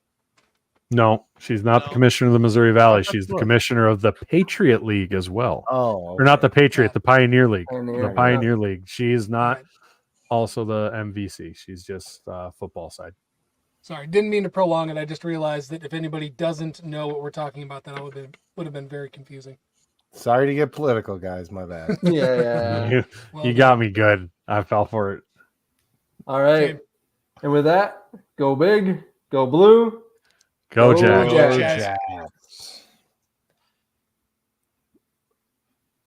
Speaker 1: No, she's not the
Speaker 4: No.
Speaker 1: commissioner of the Missouri Valley.
Speaker 3: That's
Speaker 1: She's the
Speaker 3: what-
Speaker 1: commissioner of the Patriot League as well.
Speaker 3: Oh,
Speaker 1: Or not the Patriot,
Speaker 5: Yeah.
Speaker 1: the Pioneer League.
Speaker 2: Pioneer,
Speaker 1: The Pioneer League. She is not
Speaker 5: Right.
Speaker 1: also the MVC. She's just football side.
Speaker 5: Sorry, didn't mean to prolong it. I just realized that if anybody doesn't know what we're talking about, that would have been very confusing.
Speaker 3: Sorry to get political, guys. My bad.
Speaker 2: Yeah.
Speaker 1: You,
Speaker 5: Well
Speaker 1: you got me good. I fell for it.
Speaker 2: All right.
Speaker 5: Okay.
Speaker 2: And with that, go big, go blue.
Speaker 1: Go,
Speaker 2: Go
Speaker 1: Jack.
Speaker 2: Jack.
Speaker 5: Jack.
Speaker 3: Jacks.